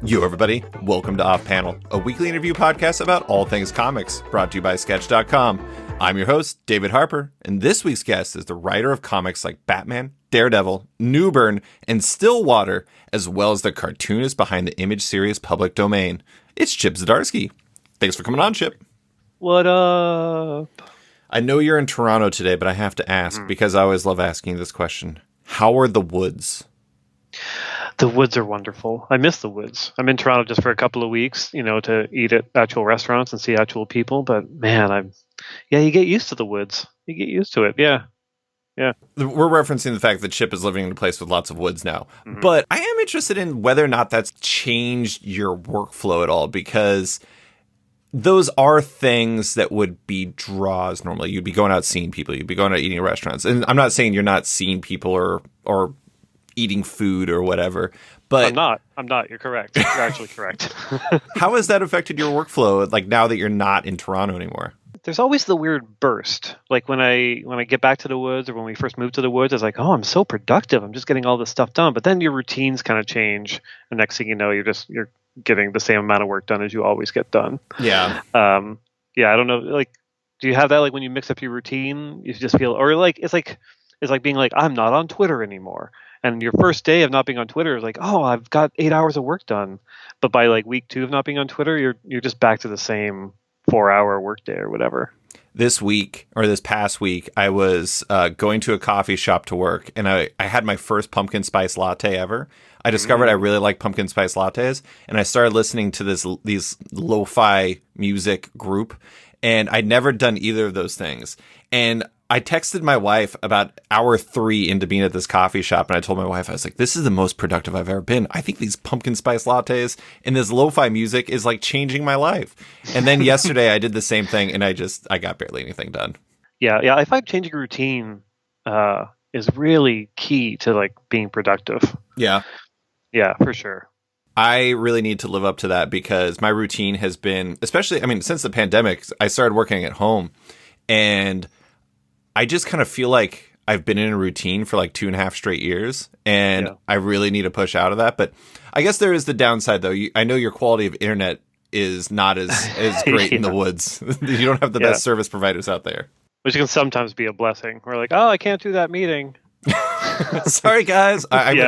Yo, everybody. Welcome to Off Panel, a weekly interview podcast about all things comics, brought to you by Sketch.com. I'm your host, David Harper, and this week's guest is the writer of comics like Batman, Daredevil, Newburn, and Stillwater, as well as the cartoonist behind the Image series Public Domain. It's Chip Zdarsky. Thanks for coming on, Chip. What up? I know you're in Toronto today, but I have to ask, because I always love asking this question. How are the woods? The woods are wonderful. I miss the woods. I'm in Toronto just for a couple of weeks, to eat at actual restaurants and see actual people. But man, you get used to the woods. You get used to it. Yeah. Yeah. We're referencing the fact that Chip is living in a place with lots of woods now. Mm-hmm. But I am interested in whether or not that's changed your workflow at all, because those are things that would be draws normally. You'd be going out seeing people. You'd be going out eating at restaurants. And I'm not saying you're not seeing people or eating food or whatever, but I'm not. You're correct. You're actually correct. How has that affected your workflow? Like now that you're not in Toronto anymore? There's always the weird burst. Like when I get back to the woods, or when we first moved to the woods, it's like, oh, I'm so productive. I'm just getting all this stuff done. But then your routines kind of change. And next thing you know, you're getting the same amount of work done as you always get done. Yeah. I don't know. Like, do you have that? Like when you mix up your routine, you just feel, or like, it's like being like, I'm not on Twitter anymore. And your first day of not being on Twitter is like, oh, I've got 8 hours of work done. But by like week 2 of not being on Twitter, you're just back to the same 4-hour workday or whatever. This past week, I was going to a coffee shop to work, and I had my first pumpkin spice latte ever. I discovered I really like pumpkin spice lattes, and I started listening to these lo-fi music group, and I'd never done either of those things. And I texted my wife about hour 3 into being at this coffee shop, and I told my wife, I was like, this is the most productive I've ever been. I think these pumpkin spice lattes and this lo-fi music is like changing my life. And then yesterday I did the same thing, and I got barely anything done. Yeah. I find changing routine is really key to like being productive. Yeah. Yeah, for sure. I really need to live up to that, because my routine has been, especially, since the pandemic, I started working at home, and I just kind of feel like I've been in a routine for like 2.5 straight years, and I really need to push out of that. But I guess there is the downside, though. I know your quality of internet is not as great in the woods. You don't have the best service providers out there. Which can sometimes be a blessing. We're like, oh, I can't do that meeting. Sorry, guys.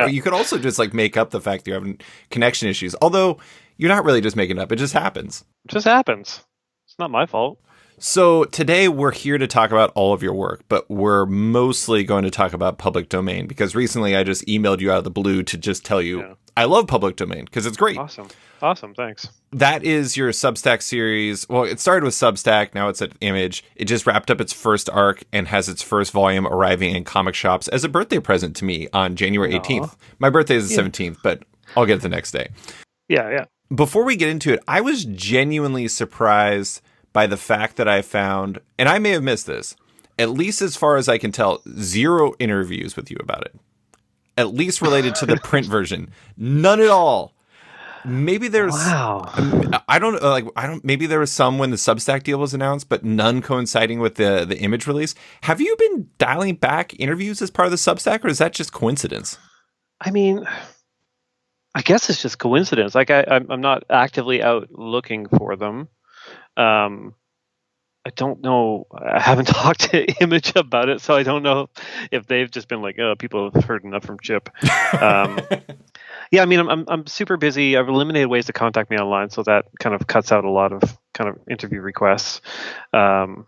You could also just like make up the fact that you're having connection issues. Although you're not really just making it up. It just happens. It just happens. It's not my fault. So today we're here to talk about all of your work, but we're mostly going to talk about Public Domain, because recently I just emailed you out of the blue to just tell you I love Public Domain because it's great. Awesome. Thanks. That is your Substack series. Well, it started with Substack. Now it's at Image. It just wrapped up its first arc and has its first volume arriving in comic shops as a birthday present to me on January 18th. My birthday is the 17th, but I'll get it the next day. Yeah. Before we get into it, I was genuinely surprised by the fact that I found, and I may have missed this, at least as far as I can tell, 0 interviews with you about it. At least related to the print version. None at all. Maybe there's, maybe there was some when the Substack deal was announced, but none coinciding with the Image release. Have you been dialing back interviews as part of the Substack, or is that just coincidence? I guess it's just coincidence. Like I'm not actively out looking for them. I don't know. I haven't talked to Image about it, so I don't know if they've just been like, oh, people have heard enough from Chip. I'm super busy. I've eliminated ways to contact me online, so that kind of cuts out a lot of kind of interview requests. I've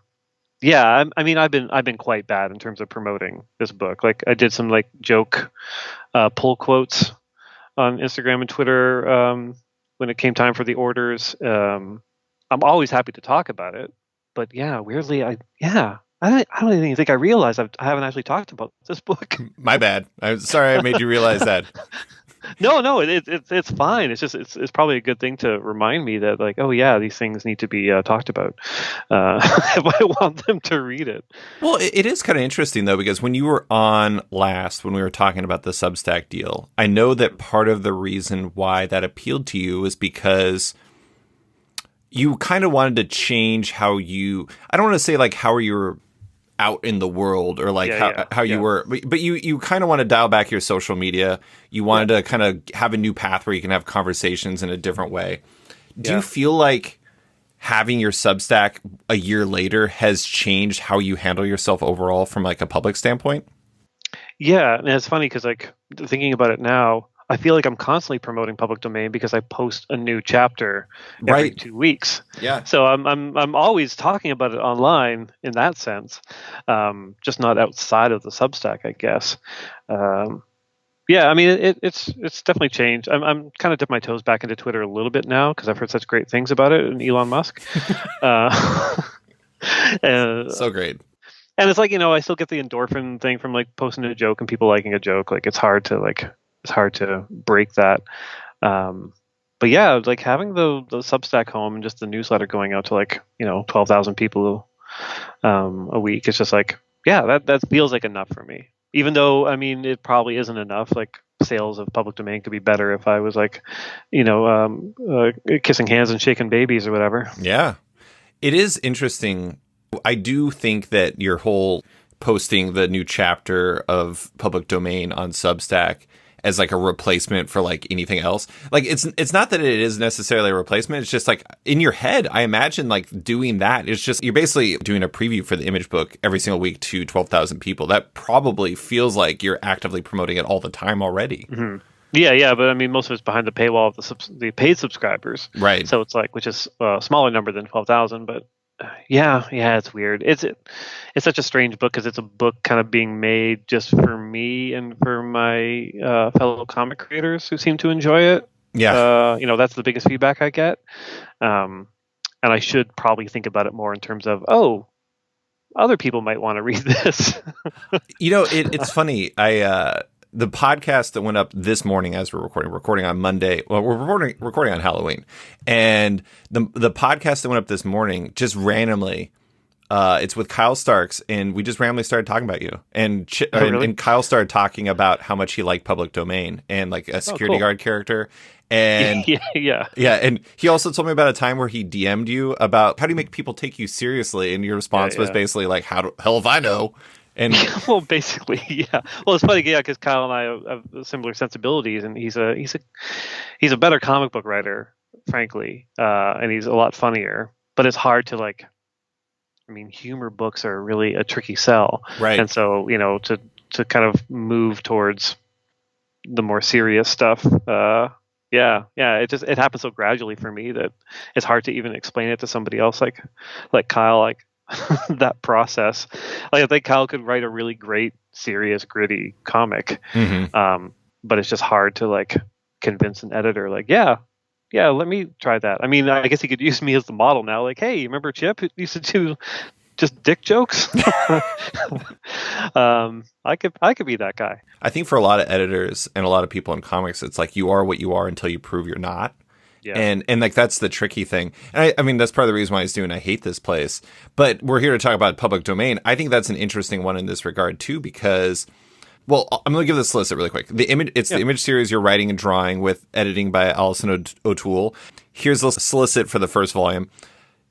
been quite bad in terms of promoting this book. Like I did some like joke pull quotes on Instagram and Twitter when it came time for the orders. I'm always happy to talk about it, but weirdly, I don't even think I realized I haven't actually talked about this book. My bad. I'm sorry I made you realize that. No, it's fine. It's just it's probably a good thing to remind me that like, oh yeah, these things need to be talked about if I want them to read it. Well, it is kind of interesting though, because when you were on last, when we were talking about the Substack deal, I know that part of the reason why that appealed to you was because you kind of wanted to change how you, I don't want to say like how you were out in the world, or like how you yeah. were, but you kind of want to dial back your social media. You wanted to kind of have a new path where you can have conversations in a different way. Do you feel like having your Substack a year later has changed how you handle yourself overall from like a public standpoint? Yeah, and it's funny because like thinking about it now, I feel like I'm constantly promoting public domain because I post a new chapter every Right. 2 weeks. Yeah. So I'm always talking about it online in that sense, just not outside of the Substack, I guess. Yeah, I mean it's definitely changed. I'm kind of dipping my toes back into Twitter a little bit now because I've heard such great things about it and Elon Musk. uh, So great. and it's like, I still get the endorphin thing from like posting a joke and people liking a joke. Like it's hard to break that. But yeah, like having the Substack home and just the newsletter going out to like 12,000 people a week. It's just like, yeah, that feels like enough for me. Even though, I mean, it probably isn't enough. Like sales of public domain could be better if I was like, kissing hands and shaking babies or whatever. Yeah, it is interesting. I do think that your whole posting the new chapter of public domain on Substack as like a replacement for like anything else. Like it's not that it is necessarily a replacement. It's just like in your head, I imagine like doing that. It's just, you're basically doing a preview for the image book every single week to 12,000 people. That probably feels like you're actively promoting it all the time already. Mm-hmm. Yeah, but I mean, most of it's behind the paywall of the paid subscribers. Right. So it's like, which is a smaller number than 12,000, but yeah, it's weird. It's such a strange book because it's a book kind of being made just for me and for my fellow comic creators who seem to enjoy it. Yeah. That's the biggest feedback I get. And I should probably think about it more in terms of, other people might want to read this. It's funny. The podcast that went up this morning as we're recording on Monday. Well, we're recording on Halloween, and the podcast that went up this morning just randomly, it's with Kyle Starks, and we just randomly started talking about you, and Really? and Kyle started talking about how much he liked public domain and like a security guard character, and yeah, and he also told me about a time where he DM'd you about how do you make people take you seriously, and your response was basically like, "How the hell if I know?" And well, basically, yeah. Well, it's funny, yeah, because Kyle and I have similar sensibilities, and he's a better comic book writer, frankly, and he's a lot funnier. But it's hard to like. I mean, humor books are really a tricky sell, right? And so to kind of move towards the more serious stuff, it happens so gradually for me that it's hard to even explain it to somebody else like Kyle, like. That process. Like I think Kyle could write a really great, serious, gritty comic, but it's just hard to like convince an editor. Like, yeah, let me try that. I mean, I guess he could use me as the model now. Like, hey, you remember Chip who used to do just dick jokes? I could be that guy. I think for a lot of editors and a lot of people in comics, it's like you are what you are until you prove you're not. Yeah. And like that's the tricky thing. And I mean, that's part of the reason why he's doing I Hate This Place. But we're here to talk about public domain. I think that's an interesting one in this regard, too, because, well, I'm going to give the solicit really quick. The image series you're writing and drawing with editing by Alison O'Toole. Here's the solicit for the first volume.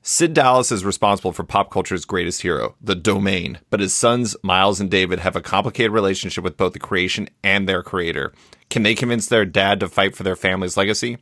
Sid Dallas is responsible for pop culture's greatest hero, the domain, but his sons, Miles and David, have a complicated relationship with both the creation and their creator. Can they convince their dad to fight for their family's legacy?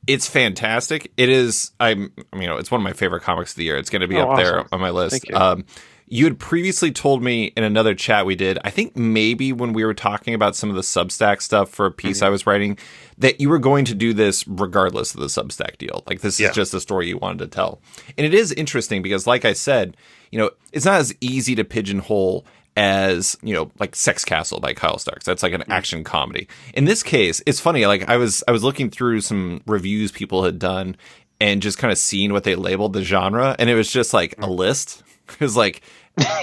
It's fantastic. It is. It's one of my favorite comics of the year. It's going to be up there on my list. Thank you. You had previously told me in another chat we did, I think maybe when we were talking about some of the Substack stuff for a piece I was writing, that you were going to do this regardless of the Substack deal. Like this is just a story you wanted to tell. And it is interesting because, like I said, it's not as easy to pigeonhole as, like Sex Castle by Kyle Starks. That's like an action comedy. In this case, it's funny. Like I was looking through some reviews people had done and just kind of seeing what they labeled the genre. And it was just like a list. It was like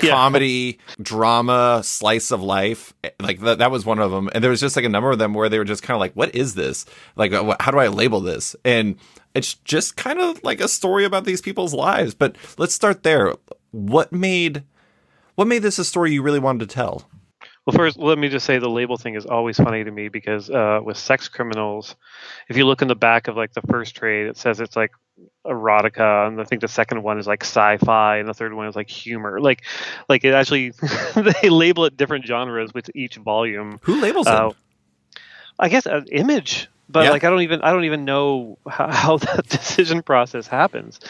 comedy, drama, slice of life. Like that was one of them. And there was just like a number of them where they were just kind of like, what is this? Like, how do I label this? And it's just kind of like a story about these people's lives. But let's start there. What made this a story you really wanted to tell? Well, first, let me just say the label thing is always funny to me because with sex criminals, if you look in the back of like the first trade, it says it's like erotica, and I think the second one is like sci-fi, and the third one is like humor. Like it actually they label it different genres with each volume. Who labels Uh, it? I guess Image, but Yeah. like I don't even know how that decision process happens.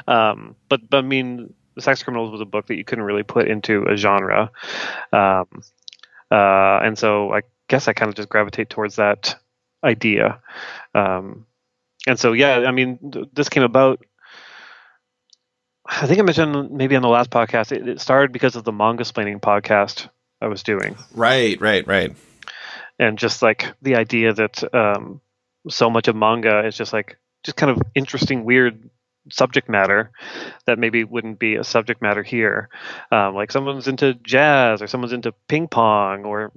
But I mean, Sex Criminals was a book that you couldn't really put into a genre. Um, and so I guess I kind of just gravitate towards that idea. And so, yeah, I mean, this came about. I think I mentioned maybe on the last podcast, it started because of the manga splaining podcast I was doing. Right. And just like the idea that so much of manga is just kind of interesting, weird subject matter that maybe wouldn't be a subject matter here. Like someone's into jazz or someone's into ping pong or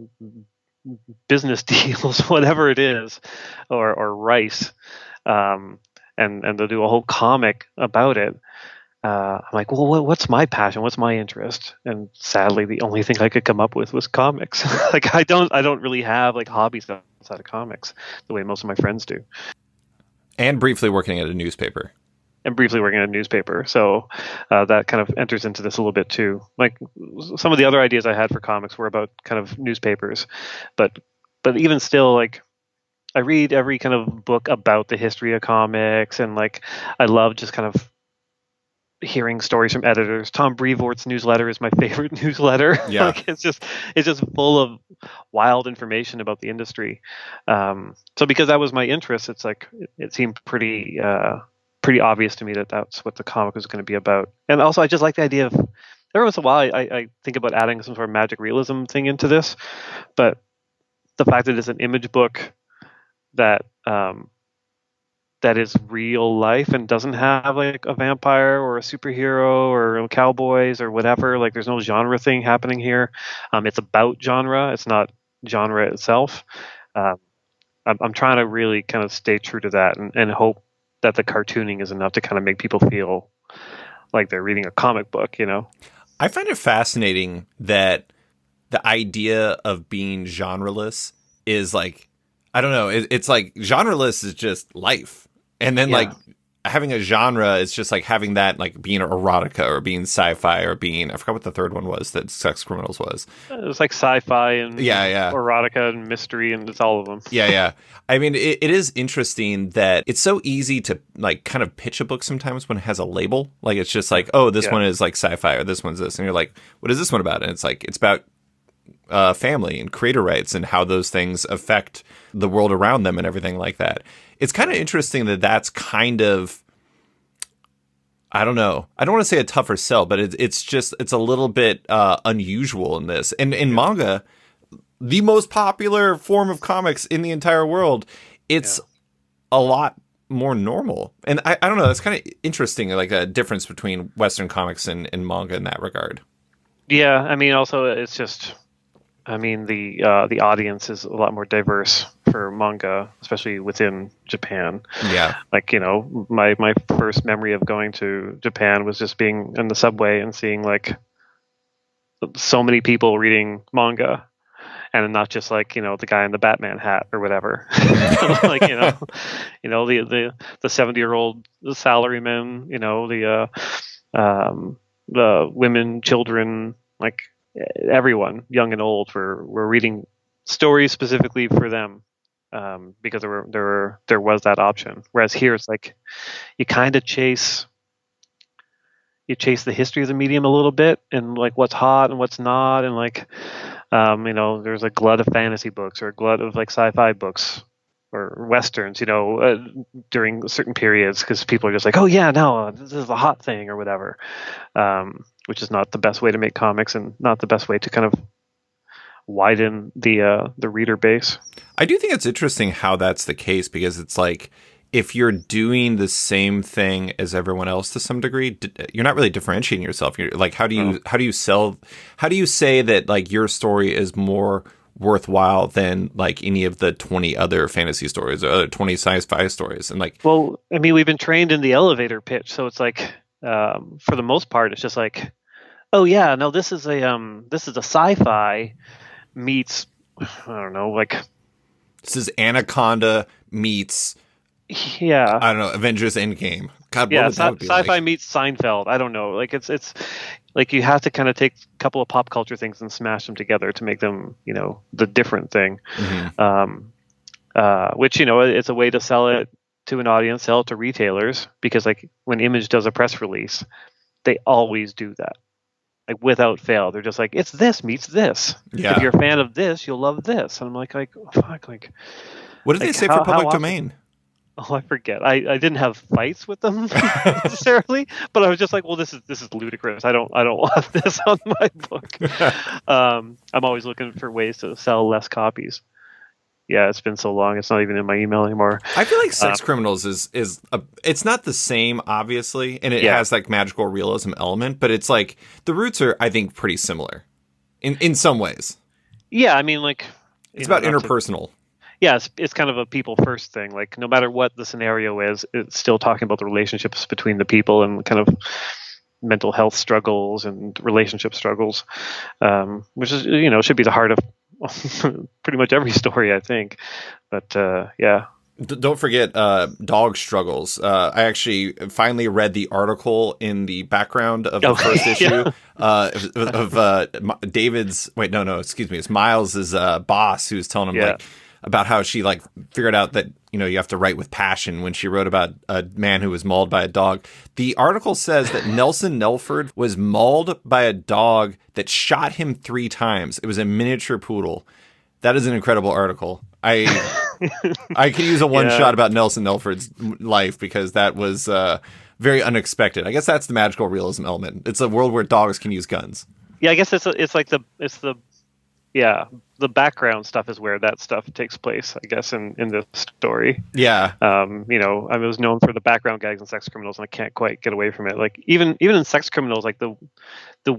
business deals, whatever it is, or rice, and they'll do a whole comic about it. I'm like, well, what's my passion? What's my interest? And sadly, the only thing I could come up with was comics. Like I don't really have like hobbies outside of comics the way most of my friends do. And briefly working at a newspaper. And briefly working at a newspaper, so that kind of enters into this a little bit too. Like some of the other ideas I had for comics were about kind of newspapers, but even still, like I read every kind of book about the history of comics, and like I love just kind of hearing stories from editors. Tom Brevoort's newsletter is my favorite newsletter. Yeah. Like it's just full of wild information about the industry. So because that was my interest, it's like it seemed pretty obvious to me that that's what the comic was going to be about. And also, I just like the idea of every once in a while I think about adding some sort of magic realism thing into this, but the fact that it's an image book that that is real life and doesn't have like a vampire or a superhero or cowboys or whatever. Like there's no genre thing happening here. It's about genre. It's not genre itself. I'm trying to really kind of stay true to that and hope that the cartooning is enough to kind of make people feel like they're reading a comic book, you know? I find it fascinating that the idea of being genreless is like, I don't know, it's like genreless is just life. And then like having a genre is just like having that, like being erotica or being sci-fi or being, I forgot what the third one was that Sex Criminals was. It was like sci-fi and erotica and mystery, and it's all of them. Yeah. I mean, it is interesting that it's so easy to like kind of pitch a book sometimes when it has a label. Like it's just like, oh, this one is like sci-fi or this one's this. And you're like, what is this one about? And it's like, it's about family and creator rights and how those things affect the world around them and everything like that. It's kind of interesting that that's kind of, I don't know. I don't want to say a tougher sell, but it's a little bit unusual in this. And in manga, the most popular form of comics in the entire world, it's a lot more normal. And I don't know. It's kind of interesting, like a difference between Western comics and manga in that regard. Yeah, I mean, also it's just, I mean, the audience is a lot more diverse for manga, especially within Japan. Yeah. Like, you know, my first memory of going to Japan was just being in the subway and seeing like so many people reading manga, and not just like, you know, the guy in the Batman hat or whatever. Like, you know, the 70-year-old salaryman, you know, the women, children, like everyone, young and old, were reading stories specifically for them, because there was that option. Whereas here, it's like you kind of chase the history of the medium a little bit, and like what's hot and what's not, and like you know, there's a glut of fantasy books or a glut of like sci-fi books or westerns, you know, during certain periods, because people are just like, oh yeah, no, this is the hot thing or whatever, which is not the best way to make comics and not the best way to kind of widen the reader base. I do think it's interesting how that's the case, because it's like, if you're doing the same thing as everyone else to some degree, you're not really differentiating yourself. You're like, how do you say that like your story is more worthwhile than like any of the 20 other fantasy stories or other 20 sci-fi stories? And like, well, I mean, we've been trained in the elevator pitch, so it's like, for the most part, it's just like, oh yeah, no, this is a sci-fi, meets, I don't know, like, This is Anaconda meets, yeah, I don't know, Avengers Endgame. God, what yeah, would that would be sci-fi like? meets Seinfeld. I don't know. Like it's like you have to kind of take a couple of pop culture things and smash them together to make them, the different thing. Hmm. Which it's a way to sell it to an audience, sell it to retailers, because like when Image does a press release, they always do that. Like without fail, they're just like, it's this meets this. If Yeah. you're a fan of this, you'll love this. And I'm like, oh, fuck, What did they like say for how public often? domain? Oh, I forget. I didn't have fights with them necessarily, but I was just like, well, this is ludicrous. I don't want this on my book. I'm always looking for ways to sell less copies. Yeah, it's been so long. It's not even in my email anymore. I feel like Sex Criminals it's not the same, obviously, and it Yeah, has like magical realism element, but it's like the roots are, I think, pretty similar in some ways. yeah. I mean, like, It's about not to, interpersonal. yeah, it's kind of a people first thing. Like, no matter what the scenario is, it's still talking about the relationships between the people and kind of mental health struggles and relationship struggles, which is should be the heart of pretty much every story, I think. But yeah. Don't forget dog struggles. I actually finally read the article in the background of the first issue of David's. Wait, no, excuse me. It's Miles's boss who's telling him like about how she like figured out that you have to write with passion when she wrote about a man who was mauled by a dog. The article says that Nelson Nelford was mauled by a dog that shot him 3 times. It was a miniature poodle. That is an incredible article. I could use a one shot about Nelson Nelford's life because that was very unexpected. I guess that's the magical realism element. It's a world where dogs can use guns. Yeah, I guess it's the background stuff is where that stuff takes place, I guess, in this story. Yeah. I was known for the background gags in Sex Criminals, and I can't quite get away from it. Like even in Sex Criminals, like the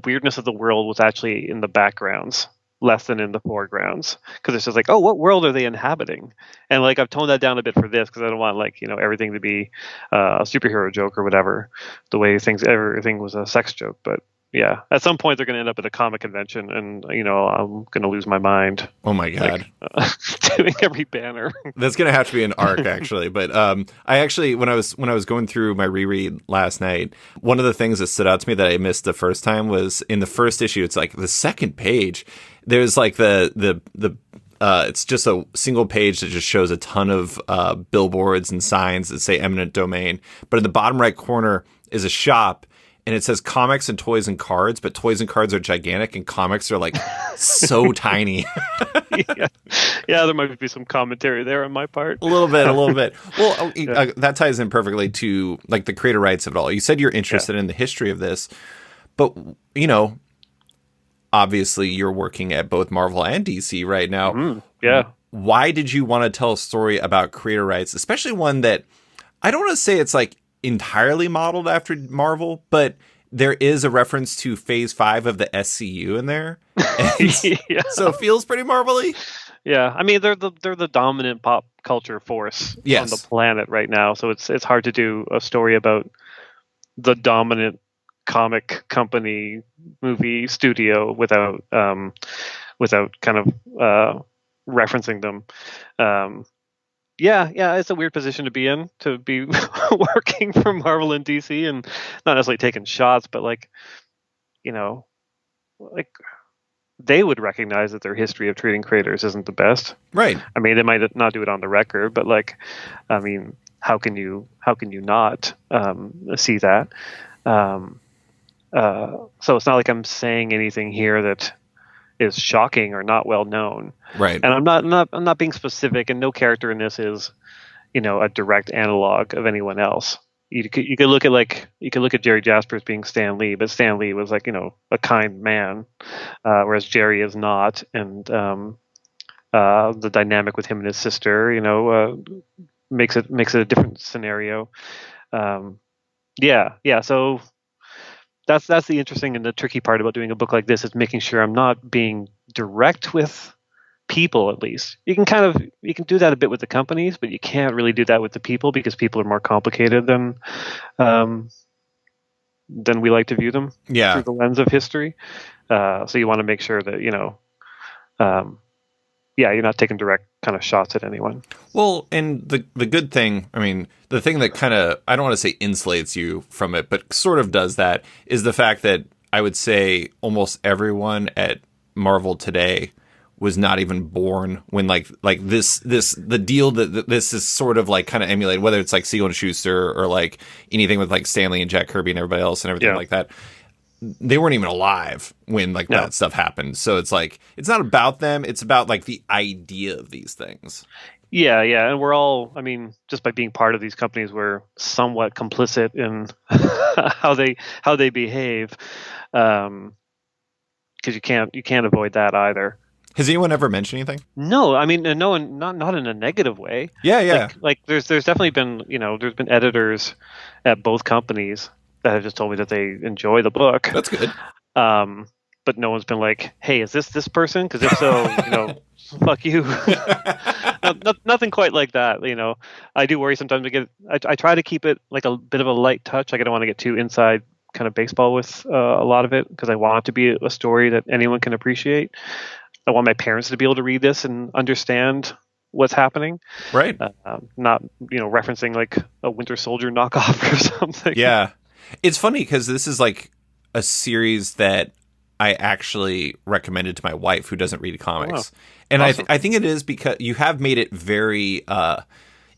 weirdness of the world was actually in the backgrounds less than in the foregrounds, because it's just like, oh, what world are they inhabiting? And like I've toned that down a bit for this because I don't want like everything to be a superhero joke or whatever, the way everything was a sex joke. But yeah, at some point they're going to end up at a comic convention, and I'm going to lose my mind. Oh my god, doing every banner. That's going to have to be an arc, actually. But I actually, when I was going through my reread last night, one of the things that stood out to me that I missed the first time was in the first issue. It's like the second page. There's like the it's just a single page that just shows a ton of billboards and signs that say eminent domain. But in the bottom right corner is a shop. And it says comics and toys and cards, but toys and cards are gigantic and comics are like so tiny. Yeah, there might be some commentary there on my part. A little bit. Well, that ties in perfectly to like the creator rights of it all. You said you're interested in the history of this, but obviously you're working at both Marvel and DC right now. Mm-hmm. Yeah. Why did you want to tell a story about creator rights, especially one that I don't want to say it's like entirely modeled after Marvel, but there is a reference to Phase 5 of the SCU in there. So it feels pretty Marvel-y. Yeah, I mean they're the dominant pop culture force on the planet right now, so it's hard to do a story about the dominant comic company movie studio without kind of referencing them. Yeah, it's a weird position to be in, to be working for Marvel and DC and not necessarily taking shots, but like they would recognize that their history of treating creators isn't the best. Right. I mean, they might not do it on the record, but like, I mean, how can you not see that? So it's not like I'm saying anything here that is shocking or not well known. Right. And I'm not being specific, and no character in this is, a direct analog of anyone else. You could look at Jerry Jaspers being Stan Lee, but Stan Lee was like, a kind man, whereas Jerry is not. And the dynamic with him and his sister, makes it a different scenario. So that's the interesting and the tricky part about doing a book like this, is making sure I'm not being direct with people. At least you can do that a bit with the companies, but you can't really do that with the people, because people are more complicated than we like to view them through the lens of history. So you want to make sure that yeah, you're not taking direct kind of shots at anyone. Well, and the good thing, I mean, the thing that kind of, I don't want to say insulates you from it, but sort of does that, is the fact that I would say almost everyone at Marvel today was not even born when like the deal that this is sort of like kind of emulated, whether it's like Siegel and Schuster or like anything with like Stanley and Jack Kirby and everybody else and everything like that. They weren't even alive when like that stuff happened. So it's like, it's not about them. It's about like the idea of these things. Yeah. And we're all, I mean, just by being part of these companies, we're somewhat complicit in how they behave. Because you can't avoid that either. Has anyone ever mentioned anything? No, I mean, no one, not in a negative way. Yeah. Like there's definitely been, there's been editors at both companies that have just told me that they enjoy the book. That's good. But no one's been like, hey, is this person? Because if so, fuck you. Nothing quite like that. I do worry sometimes. I try to keep it like a bit of a light touch. Like I don't want to get too inside kind of baseball with a lot of it, because I want it to be a story that anyone can appreciate. I want my parents to be able to read this and understand what's happening. Right. Not, referencing like a Winter Soldier knockoff or something. Yeah. It's funny because this is like a series that I actually recommended to my wife, who doesn't read comics. Oh, and awesome. I think it is because you have made it very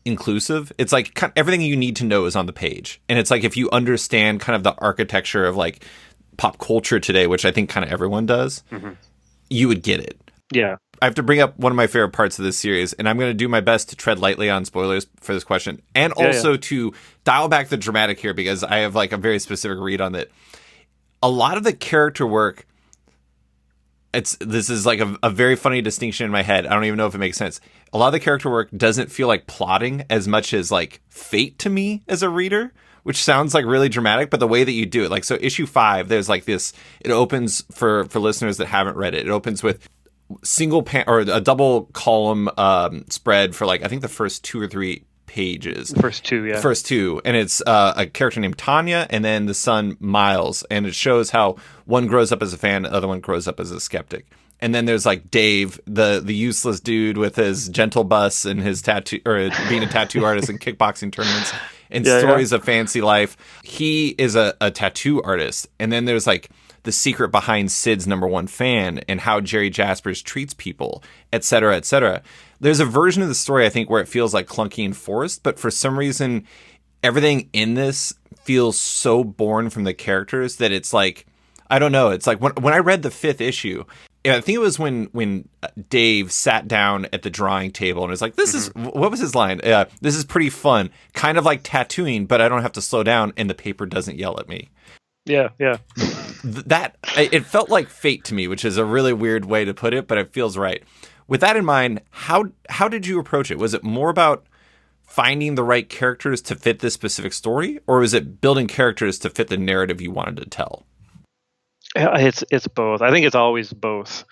inclusive. It's like everything you need to know is on the page. And it's like, if you understand kind of the architecture of like pop culture today, which I think kind of everyone does, you would get it. Yeah. I have to bring up one of my favorite parts of this series, and I'm going to do my best to tread lightly on spoilers for this question, and also to dial back the dramatic here, because I have like a very specific read on it. A lot of the character work, this is like a very funny distinction in my head. I don't even know if it makes sense. A lot of the character work doesn't feel like plotting as much as like fate to me as a reader, which sounds like really dramatic, but the way that you do it, like, so issue 5, there's like this, it opens for listeners that haven't read it. It opens with single or a double column spread for like, I think the first 2 or 3 pages. First two. And it's a character named Tanya and then the son Miles. And it shows how one grows up as a fan, the other one grows up as a skeptic. And then there's like Dave, the useless dude with his gentle bus and his tattoo, or being a tattoo artist and kickboxing tournaments and stories of fancy life. He is a tattoo artist. And then there's like the secret behind Sid's #1 fan and how Jerry Jaspers treats people, et cetera, et cetera. There's a version of the story, I think, where it feels like clunky and forced, but for some reason, everything in this feels so born from the characters that it's like, I don't know. It's like when I read the 5th issue, I think it was when Dave sat down at the drawing table and was like, this is, what was his line? This is pretty fun. Kind of like tattooing, but I don't have to slow down and the paper doesn't yell at me. Yeah. That, it felt like fate to me, which is a really weird way to put it, but it feels right. With that in mind, how did you approach it? Was it more about finding the right characters to fit this specific story, or was it building characters to fit the narrative you wanted to tell? It's both. I think it's always both.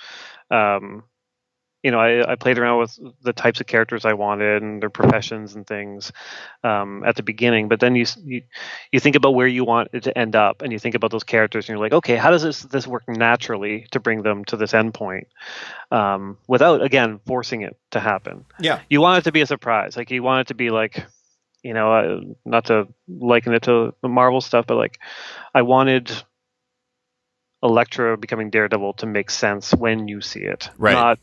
I played around with the types of characters I wanted and their professions and things at the beginning. But then you think about where you want it to end up, and you think about those characters, and you're like, okay, how does this work naturally to bring them to this end point without, again, forcing it to happen? Yeah, you want it to be a surprise. Like you want it to be like, not to liken it to the Marvel stuff, but like I wanted Elektra becoming Daredevil to make sense when you see it, right? Not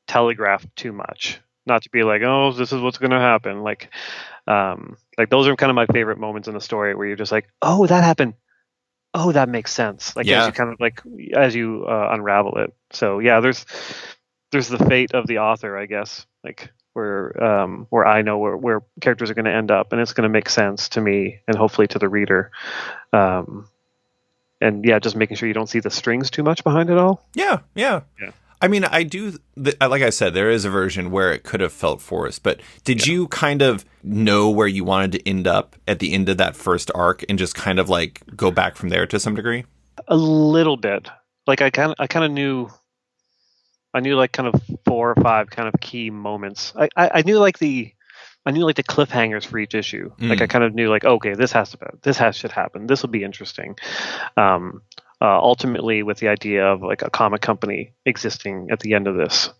telegraphed too much, not to be like, oh, this is what's going to happen. Like those are kind of my favorite moments in the story where you're just like, oh, that happened. Oh, that makes sense. Like as you kind of like as you unravel it. So yeah, there's the fate of the author, I guess. Like where I know where characters are going to end up, and it's going to make sense to me and hopefully to the reader. And yeah, just making sure you don't see the strings too much behind it all. Yeah. I mean, I do, like I said, there is a version where it could have felt forced, but did you kind of know where you wanted to end up at the end of that first arc and just kind of like go back from there to some degree? A little bit. Like I kind of knew like kind of 4 or 5 kind of key moments. I knew like the cliffhangers for each issue. Like I kind of knew like, okay, this should happen. This will be interesting. ultimately with the idea of like a comic company existing at the end of this.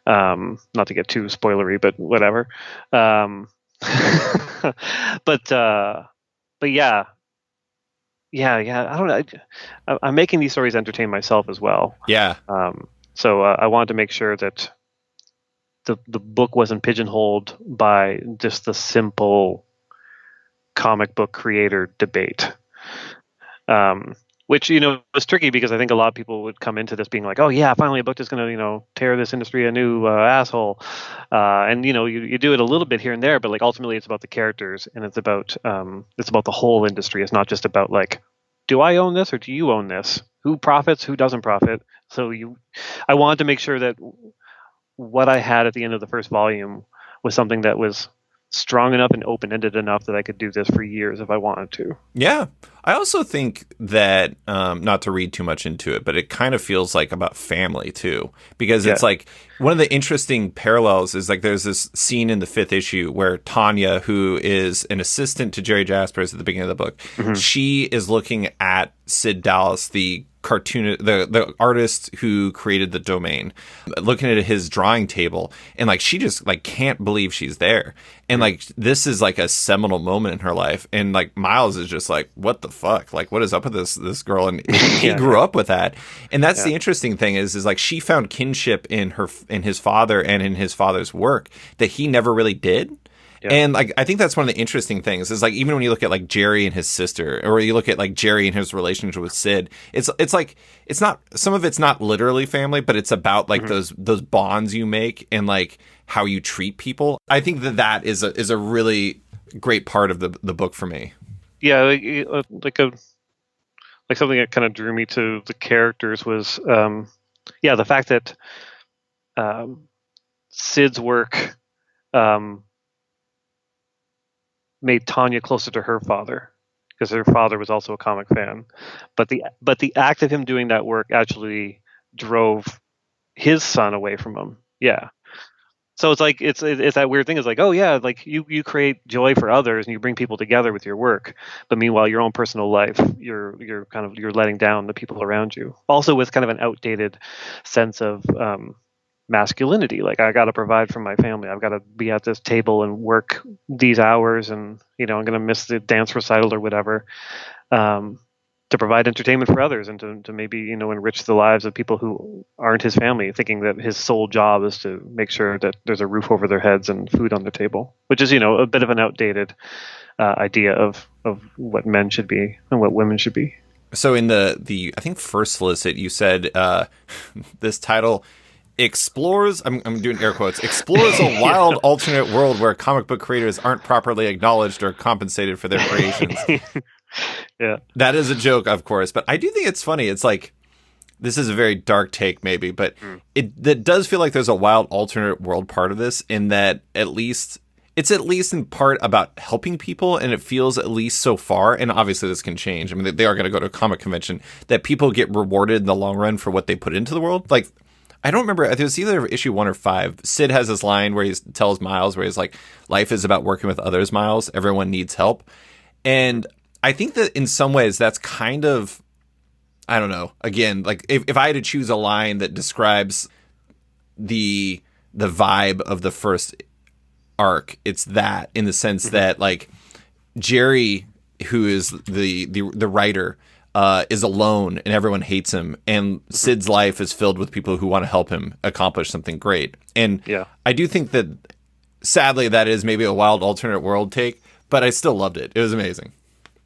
Not to get too spoilery, but whatever. Um, but yeah, I don't know. I'm making these stories entertain myself as well. Yeah. So I wanted to make sure that the book wasn't pigeonholed by just the simple comic book creator debate. Which, is tricky because I think a lot of people would come into this being like, oh yeah, finally a book is going to, tear this industry a new asshole. And, you do it a little bit here and there, but like ultimately it's about the characters and it's about the whole industry. It's not just about like, do I own this or do you own this? Who profits, who doesn't profit? So I wanted to make sure that what I had at the end of the first volume was something that was strong enough and open-ended enough that I could do this for years if I wanted to. Yeah. I also think that, not to read too much into it, but it kind of feels like about family too, because it's like one of the interesting parallels is like there's this scene in the 5th issue where Tanya, who is an assistant to Jerry Jaspers at the beginning of the book, she is looking at Sid Dallas, the the artist who created the domain, looking at his drawing table, and like she just like can't believe she's there, and like this is like a seminal moment in her life, and like Miles is just like, what the fuck, like what is up with this girl, and he grew up with that, and that's the interesting thing is like she found kinship in his father and in his father's work that he never really did. Yeah. And like I think that's one of the interesting things is like even when you look at like Jerry and his sister, or you look at like Jerry and his relationship with Sid, it's like it's not, some of it's not literally family, but it's about like those bonds you make and like how you treat people. I think that is a really great part of the book for me. Yeah, like something that kind of drew me to the characters was the fact that Sid's work made Tanya closer to her father because her father was also a comic fan, but the act of him doing that work actually drove his son away from him. Yeah. So it's like it's that weird thing. It's like, oh yeah, like you create joy for others and you bring people together with your work, but meanwhile your own personal life, you're letting down the people around you. Also with kind of an outdated sense of masculinity. Like I got to provide for my family. I've got to be at this table and work these hours, and I'm going to miss the dance recital or whatever, to provide entertainment for others and to maybe enrich the lives of people who aren't his family, thinking that his sole job is to make sure that there's a roof over their heads and food on their table, which is a bit of an outdated idea of what men should be and what women should be. So in the I think first solicit you said this title explores, I'm doing air quotes, explores a wild alternate world where comic book creators aren't properly acknowledged or compensated for their creations. Yeah. That is a joke, of course, but I do think it's funny. It's like, this is a very dark take maybe, but that does feel like there's a wild alternate world part of this, in that it's at least in part about helping people, and it feels, at least so far, and obviously this can change. I mean, they are going to go to a comic convention, that people get rewarded in the long run for what they put into the world. Like, I don't remember. It was either issue 1 or 5. Sid has this line where he tells Miles, where he's like, life is about working with others, Miles. Everyone needs help. And I think that in some ways that's kind of, I don't know, again, like if I had to choose a line that describes the vibe of the first arc, it's that, in the sense that like Jerry, who is the writer, is alone and everyone hates him, and Sid's life is filled with people who want to help him accomplish something great. And I do think that sadly that is maybe a wild alternate world take, but I still loved it. It was amazing.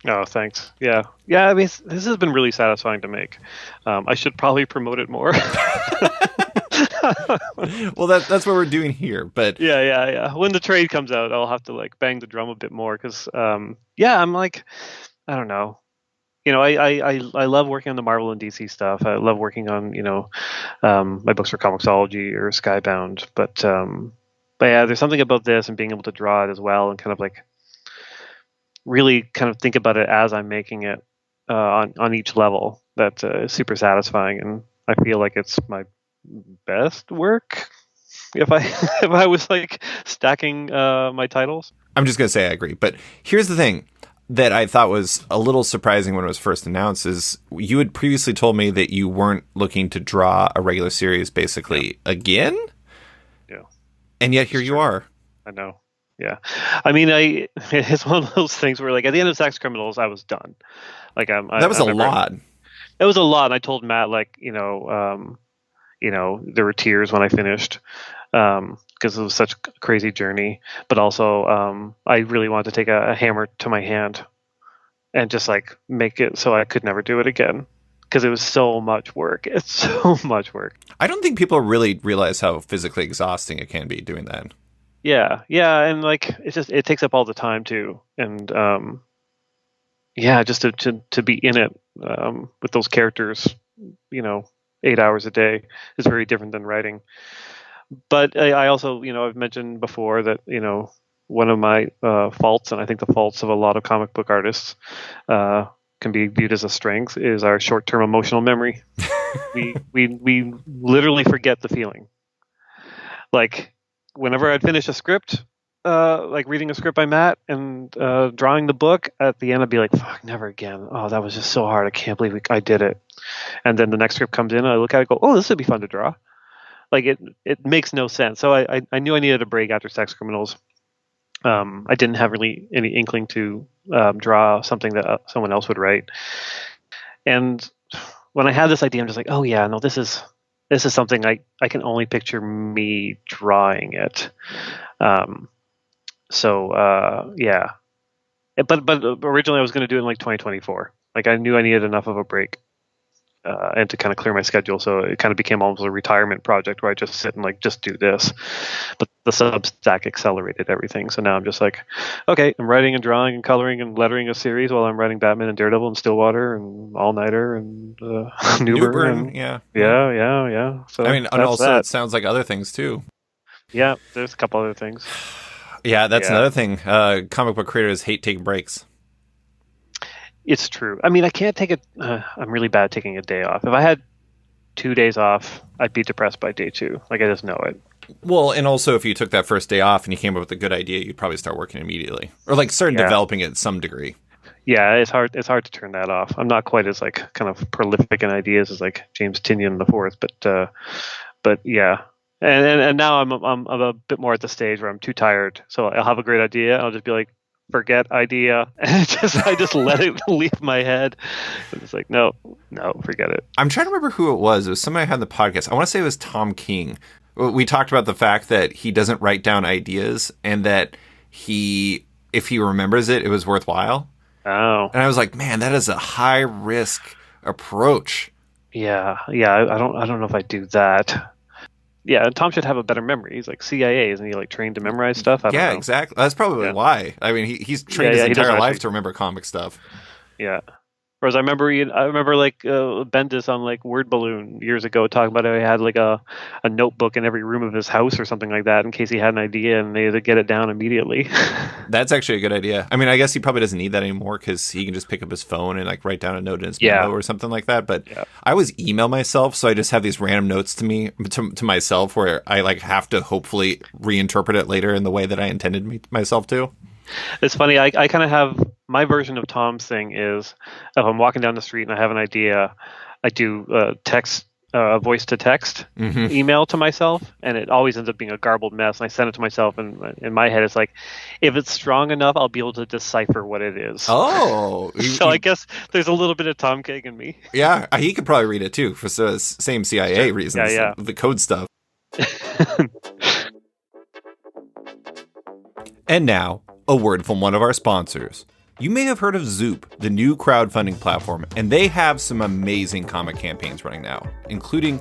Oh, thanks. Yeah. I mean, this has been really satisfying to make. I should probably promote it more. Well, that's what we're doing here. But yeah. When the trade comes out, I'll have to like bang the drum a bit more because, I'm like, I don't know. I love working on the Marvel and DC stuff. I love working on, my books for Comixology or Skybound. But yeah, there's something about this and being able to draw it as well, and kind of like really kind of think about it as I'm making it on each level. That's super satisfying, and I feel like it's my best work. If I was like stacking my titles, I'm just gonna say I agree. But here's the thing. that I thought was a little surprising when it was first announced is you had previously told me that you weren't looking to draw a regular series basically again? Yeah. And yet here you are. I know. Yeah. I mean, it's one of those things where, like, at the end of Sex Criminals, I was done. Like, that was a lot. It was a lot. And I told Matt, like, there were tears when I finished, because it was such a crazy journey. But also, I really wanted to take a hammer to my hand and just, like, make it so I could never do it again, because it was so much work. It's so much work. I don't think people really realize how physically exhausting it can be doing that. Yeah, and like it takes up all the time too, and just to be in it with those characters, 8 hours a day is very different than writing. But I also, I've mentioned before that one of my faults, and I think the faults of a lot of comic book artists, can be viewed as a strength, is our short-term emotional memory. we literally forget the feeling, like. Whenever I'd finish a script, like reading a script by Matt and drawing the book, at the end I'd be like, fuck, never again. Oh, that was just so hard. I can't believe I did it. And then the next script comes in and I look at it and go, oh, this would be fun to draw. Like, it makes no sense. So I knew I needed a break after Sex Criminals. I didn't have really any inkling to draw something that someone else would write. And when I had this idea, I'm just like, oh yeah, no, this is something I can only picture me drawing it. Yeah. But originally I was going to do it in like 2024. Like, I knew I needed enough of a break and to kind of clear my schedule. So it kind of became almost a retirement project where I just sit and like just do this. But the Substack accelerated everything. So now I'm just like, okay, I'm writing and drawing and coloring and lettering a series while I'm writing Batman and Daredevil and Stillwater and All Nighter and Newburn. And, yeah. So I mean, and also it sounds like other things too. Yeah, there's a couple other things. Yeah, that's another thing. Comic book creators hate taking breaks. It's true. I mean, I can't take it. I'm really bad at taking a day off. If I had 2 days off, I'd be depressed by day 2. Like, I just know it. Well, and also if you took that first day off and you came up with a good idea, you'd probably start working immediately, or like start developing it to some degree. Yeah, it's hard. It's hard to turn that off. I'm not quite as like kind of prolific in ideas as like James Tynion IV, but yeah. And now I'm a bit more at the stage where I'm too tired. So I'll have a great idea. I'll just be like, forget idea, and I just let it leave my head. And it's like, no, forget it. I'm trying to remember who it was. It was somebody I had on the podcast. I want to say it was Tom King. We talked about the fact that he doesn't write down ideas, and that if he remembers it, it was worthwhile. Oh. And I was like, man, that is a high risk approach. Yeah. I don't know if I do that. Yeah, Tom should have a better memory. He's like CIA, isn't he? Like trained to memorize stuff. I don't know. Exactly. That's probably why. I mean, he's trained his entire life to remember comic stuff. Yeah. Whereas I remember like Bendis on like Word Balloon years ago talking about how he had like a notebook in every room of his house or something like that in case he had an idea and they had to get it down immediately. That's actually a good idea. I mean, I guess he probably doesn't need that anymore because he can just pick up his phone and like write down a note in his memo or something like that. But I always email myself, so I just have these random notes to myself where I like have to hopefully reinterpret it later in the way that I intended myself to. It's funny. I kind of have my version of Tom's thing is if I'm walking down the street and I have an idea, I do text, voice to text email to myself, and it always ends up being a garbled mess. And I send it to myself, and in my head, it's like, if it's strong enough, I'll be able to decipher what it is. Oh, so I guess there's a little bit of Tom King in me. Yeah, he could probably read it too for the same CIA reasons. Yeah. The code stuff. And now, a word from one of our sponsors. You may have heard of Zoop, the new crowdfunding platform, and they have some amazing comic campaigns running now, including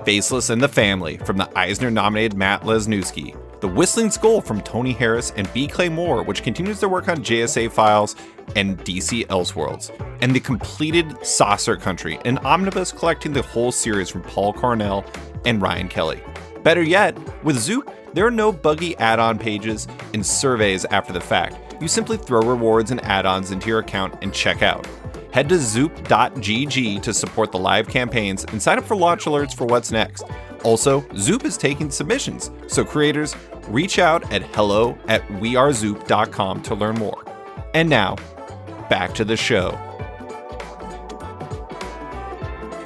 Faceless and the Family from the Eisner-nominated Matt Lesniewski, The Whistling Skull from Tony Harris and B. Clay Moore, which continues their work on JSA Files and DC Elseworlds, and the completed Saucer Country, an omnibus collecting the whole series from Paul Cornell and Ryan Kelly. Better yet, with Zoop, there are no buggy add-on pages and surveys after the fact. You simply throw rewards and add-ons into your account and check out. Head to zoop.gg to support the live campaigns and sign up for launch alerts for what's next. Also, Zoop is taking submissions, so creators, reach out at hello@wearezoop.com to learn more. And now, back to the show.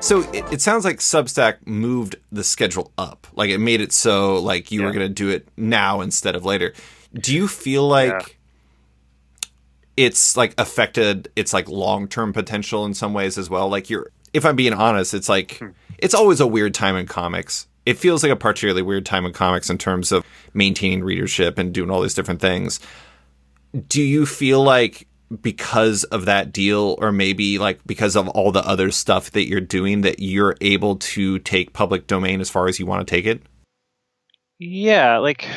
So it sounds like Substack moved the schedule up. Like it made it so like you were going to do it now instead of later. Do you feel like it's like affected its like long-term potential in some ways as well? Like if I'm being honest, it's like it's always a weird time in comics. It feels like a particularly weird time in comics in terms of maintaining readership and doing all these different things. Do you feel like because of that deal, or maybe like because of all the other stuff that you're doing, that you're able to take public domain as far as you want to take it? Yeah, like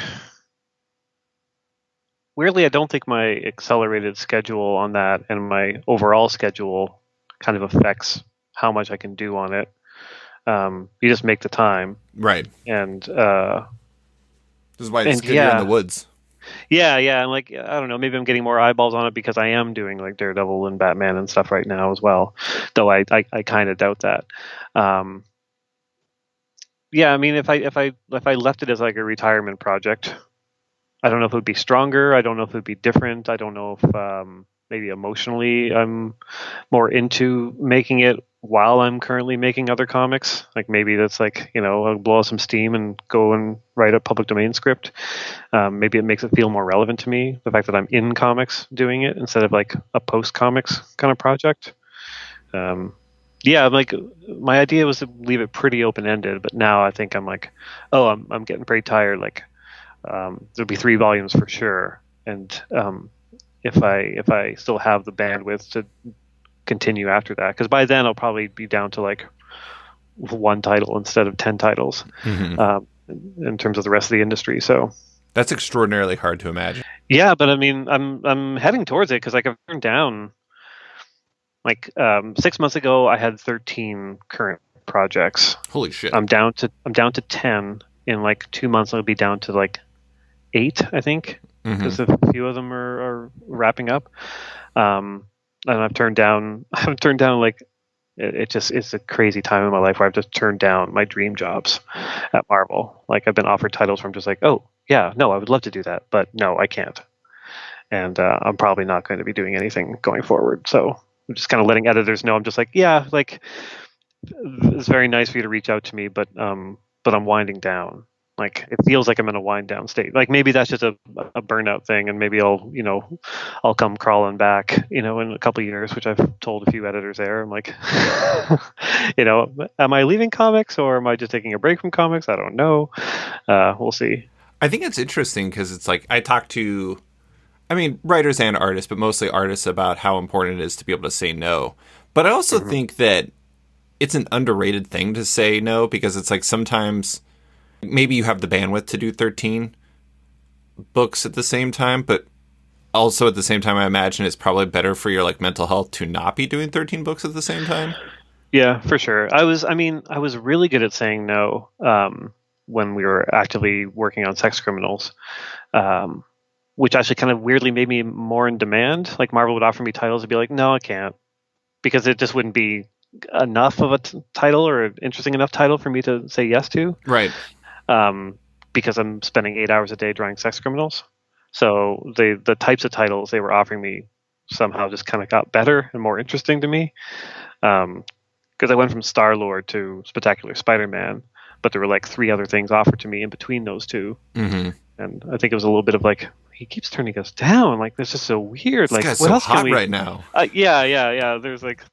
weirdly, I don't think my accelerated schedule on that and my overall schedule kind of affects how much I can do on it. You just make the time. Right. And this is why it's good you're in the woods. Yeah. And like, I don't know, maybe I'm getting more eyeballs on it because I am doing like Daredevil and Batman and stuff right now as well. Though I kind of doubt that. Yeah, I mean, if I left it as like a retirement project, I don't know if it would be stronger. I don't know if it would be different. I don't know if maybe emotionally I'm more into making it while I'm currently making other comics. Like maybe that's like, I'll blow out some steam and go and write a public domain script. Maybe it makes it feel more relevant to me, the fact that I'm in comics doing it instead of like a post-comics kind of project. Yeah, like my idea was to leave it pretty open-ended, but now I think I'm like, I'm getting pretty tired. Like there'll be 3 volumes for sure. And if I still have the bandwidth to continue after that, because by then I'll probably be down to like 1 title instead of 10 titles in terms of the rest of the industry. So that's extraordinarily hard to imagine. Yeah, but I mean, I'm heading towards it because like I've turned down like 6 months ago I had 13 current projects. Holy shit! I'm down to 10 in like 2 months. I'll be down to like 8, I think, because a few of them are wrapping up. And I've turned down like it's a crazy time in my life where I've just turned down my dream jobs at Marvel. Like I've been offered titles where I'm just like, oh yeah, no, I would love to do that, but no, I can't. And I'm probably not going to be doing anything going forward. So I'm just kind of letting editors know. I'm just like, yeah, like it's very nice for you to reach out to me, but I'm winding down. Like it feels like I'm in a wind down state. Like maybe that's just a burnout thing, and maybe I'll come crawling back, in a couple of years, which I've told a few editors there. I'm like, am I leaving comics or am I just taking a break from comics? I don't know. We'll see. I think it's interesting because it's like I talk to, writers and artists, but mostly artists, about how important it is to be able to say no. But I also think that it's an underrated thing to say no, because it's like sometimes maybe you have the bandwidth to do 13 books at the same time, but also at the same time, I imagine it's probably better for your like mental health to not be doing 13 books at the same time. Yeah, for sure. I was really good at saying no when we were actively working on Sex Criminals, which actually kind of weirdly made me more in demand. Like Marvel would offer me titles and be like, no, I can't, because it just wouldn't be enough of a title or an interesting enough title for me to say yes to. Right. Because I'm spending 8 hours a day drawing Sex Criminals. So the types of titles they were offering me somehow just kind of got better and more interesting to me. Because I went from Star-Lord to Spectacular Spider-Man, but there were like 3 other things offered to me in between those two. And I think it was a little bit of like, he keeps turning us down. Like, this is so weird. This like, guy's what so else hot can we... right now. Yeah. There's like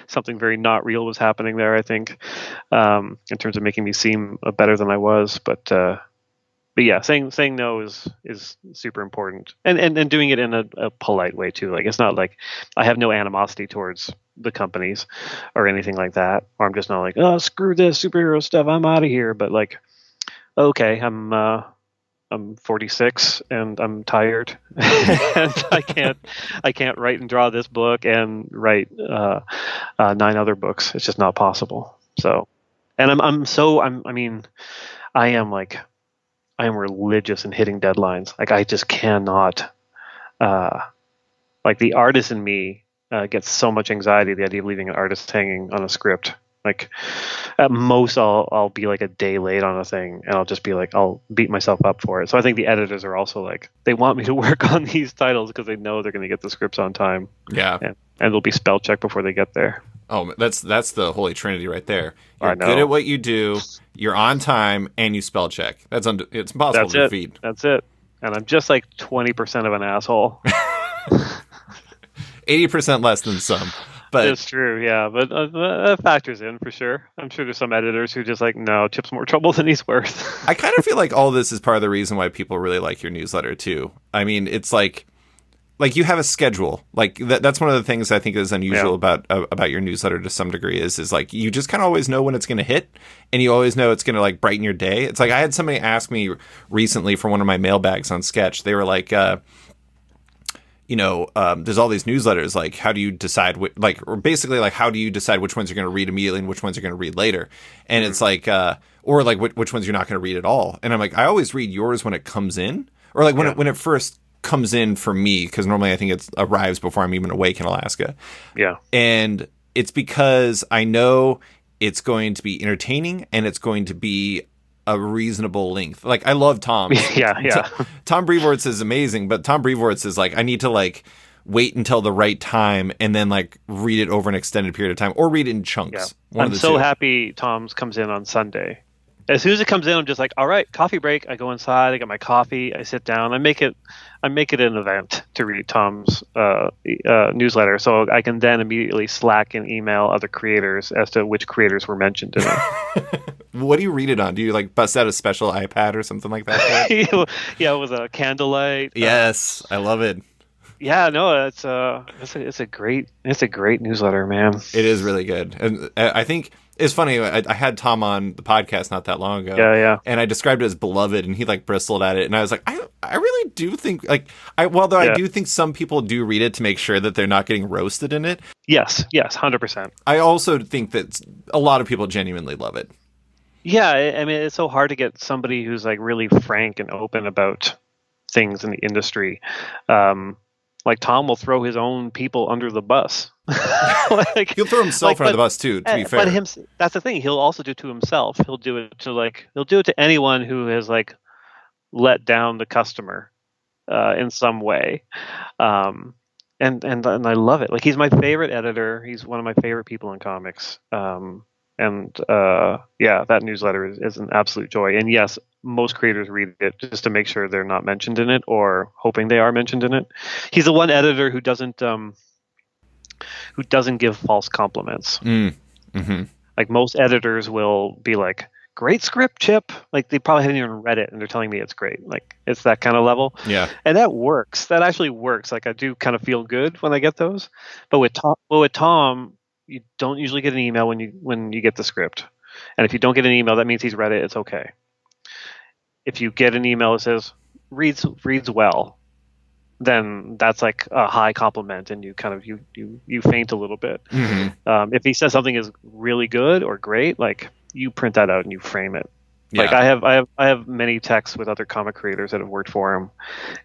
something very not real was happening there, I think, in terms of making me seem better than I was. But yeah, saying no is super important, and doing it in a polite way too. Like, it's not like I have no animosity towards the companies or anything like that, or I'm just not like, oh, screw this superhero stuff, I'm out of here. But like, okay, I'm 46 and I'm tired and I can't write and draw this book and write 9 other books. It's just not possible. So, and I am religious in hitting deadlines. Like, I just cannot, like, the artist in me gets so much anxiety, the idea of leaving an artist hanging on a script. Like at most I'll be like a day late on a thing, and I'll just be like, I'll beat myself up for it. So I think the editors are also like, they want me to work on these titles because they know they're going to get the scripts on time. Yeah. And they'll be spell checked before they get there. Oh, that's the holy trinity right there. I You're know. good at what you do, you're on time, and you spell check. It's impossible to defeat. That's it. And I'm just like 20% of an asshole. 80% less than some. But it's true, yeah. But that factors in for sure. I'm sure there's some editors who just like, no, Chip's more trouble than he's worth. I kind of feel like all this is part of the reason why people really like your newsletter too. I mean, it's like you have a schedule. Like that's one of the things I think is unusual about your newsletter to some degree is like you just kind of always know when it's going to hit, and you always know it's going to like brighten your day. It's like I had somebody ask me recently for one of my mailbags on Sketch. They were like, there's all these newsletters. Like, how do you decide? Or basically, like, how do you decide which ones you're going to read immediately and which ones you're going to read later? And it's like, or like which ones you're not going to read at all. And I'm like, I always read yours when it comes in, or like when it first comes in for me, because normally I think it arrives before I'm even awake in Alaska. Yeah. And it's because I know it's going to be entertaining and it's going to be a reasonable length. Like I love Tom. Yeah. Tom Brevoorts is amazing, but Tom Brevoorts is like, I need to like wait until the right time and then like read it over an extended period of time or read it in chunks. Yeah. I'm so happy Tom's comes in on Sunday. As soon as it comes in, I'm just like, all right, coffee break. I go inside, I get my coffee, I sit down, I make it an event to read Tom's newsletter, so I can then immediately Slack and email other creators as to which creators were mentioned in it. What do you read it on? Do you like bust out a special iPad or something like that? Yeah, with a candlelight. Yes, I love it. Yeah, no, it's a great newsletter, man. It is really good, and I think. It's funny. I had Tom on the podcast not that long ago. Yeah. And I described it as beloved, and he like bristled at it. And I was like, I really do think I do think some people do read it to make sure that they're not getting roasted in it. Yes, 100%. I also think that a lot of people genuinely love it. Yeah, I mean, it's so hard to get somebody who's like really frank and open about things in the industry. Like Tom will throw his own people under the bus. Like, he'll throw himself under the bus too. To be fair, but that's the thing. He'll also do it to himself. He'll do it to anyone who has like let down the customer in some way. And I love it. Like he's my favorite editor. He's one of my favorite people in comics. That newsletter is an absolute joy. And yes, most creators read it just to make sure they're not mentioned in it or hoping they are mentioned in it. He's the one editor who doesn't give false compliments. Mm-hmm. Like most editors will be like, great script, Chip. Like they probably haven't even read it and they're telling me it's great. Like it's that kind of level. Yeah. And that works. That actually works. Like I do kind of feel good when I get those. But with Tom, you don't usually get an email when you get the script. And if you don't get an email, that means he's read it. It's okay. If you get an email that says reads well, then that's like a high compliment, and you kind of you faint a little bit. Mm-hmm. If he says something is really good or great, like you print that out and you frame it. Yeah. Like I have many texts with other comic creators that have worked for him,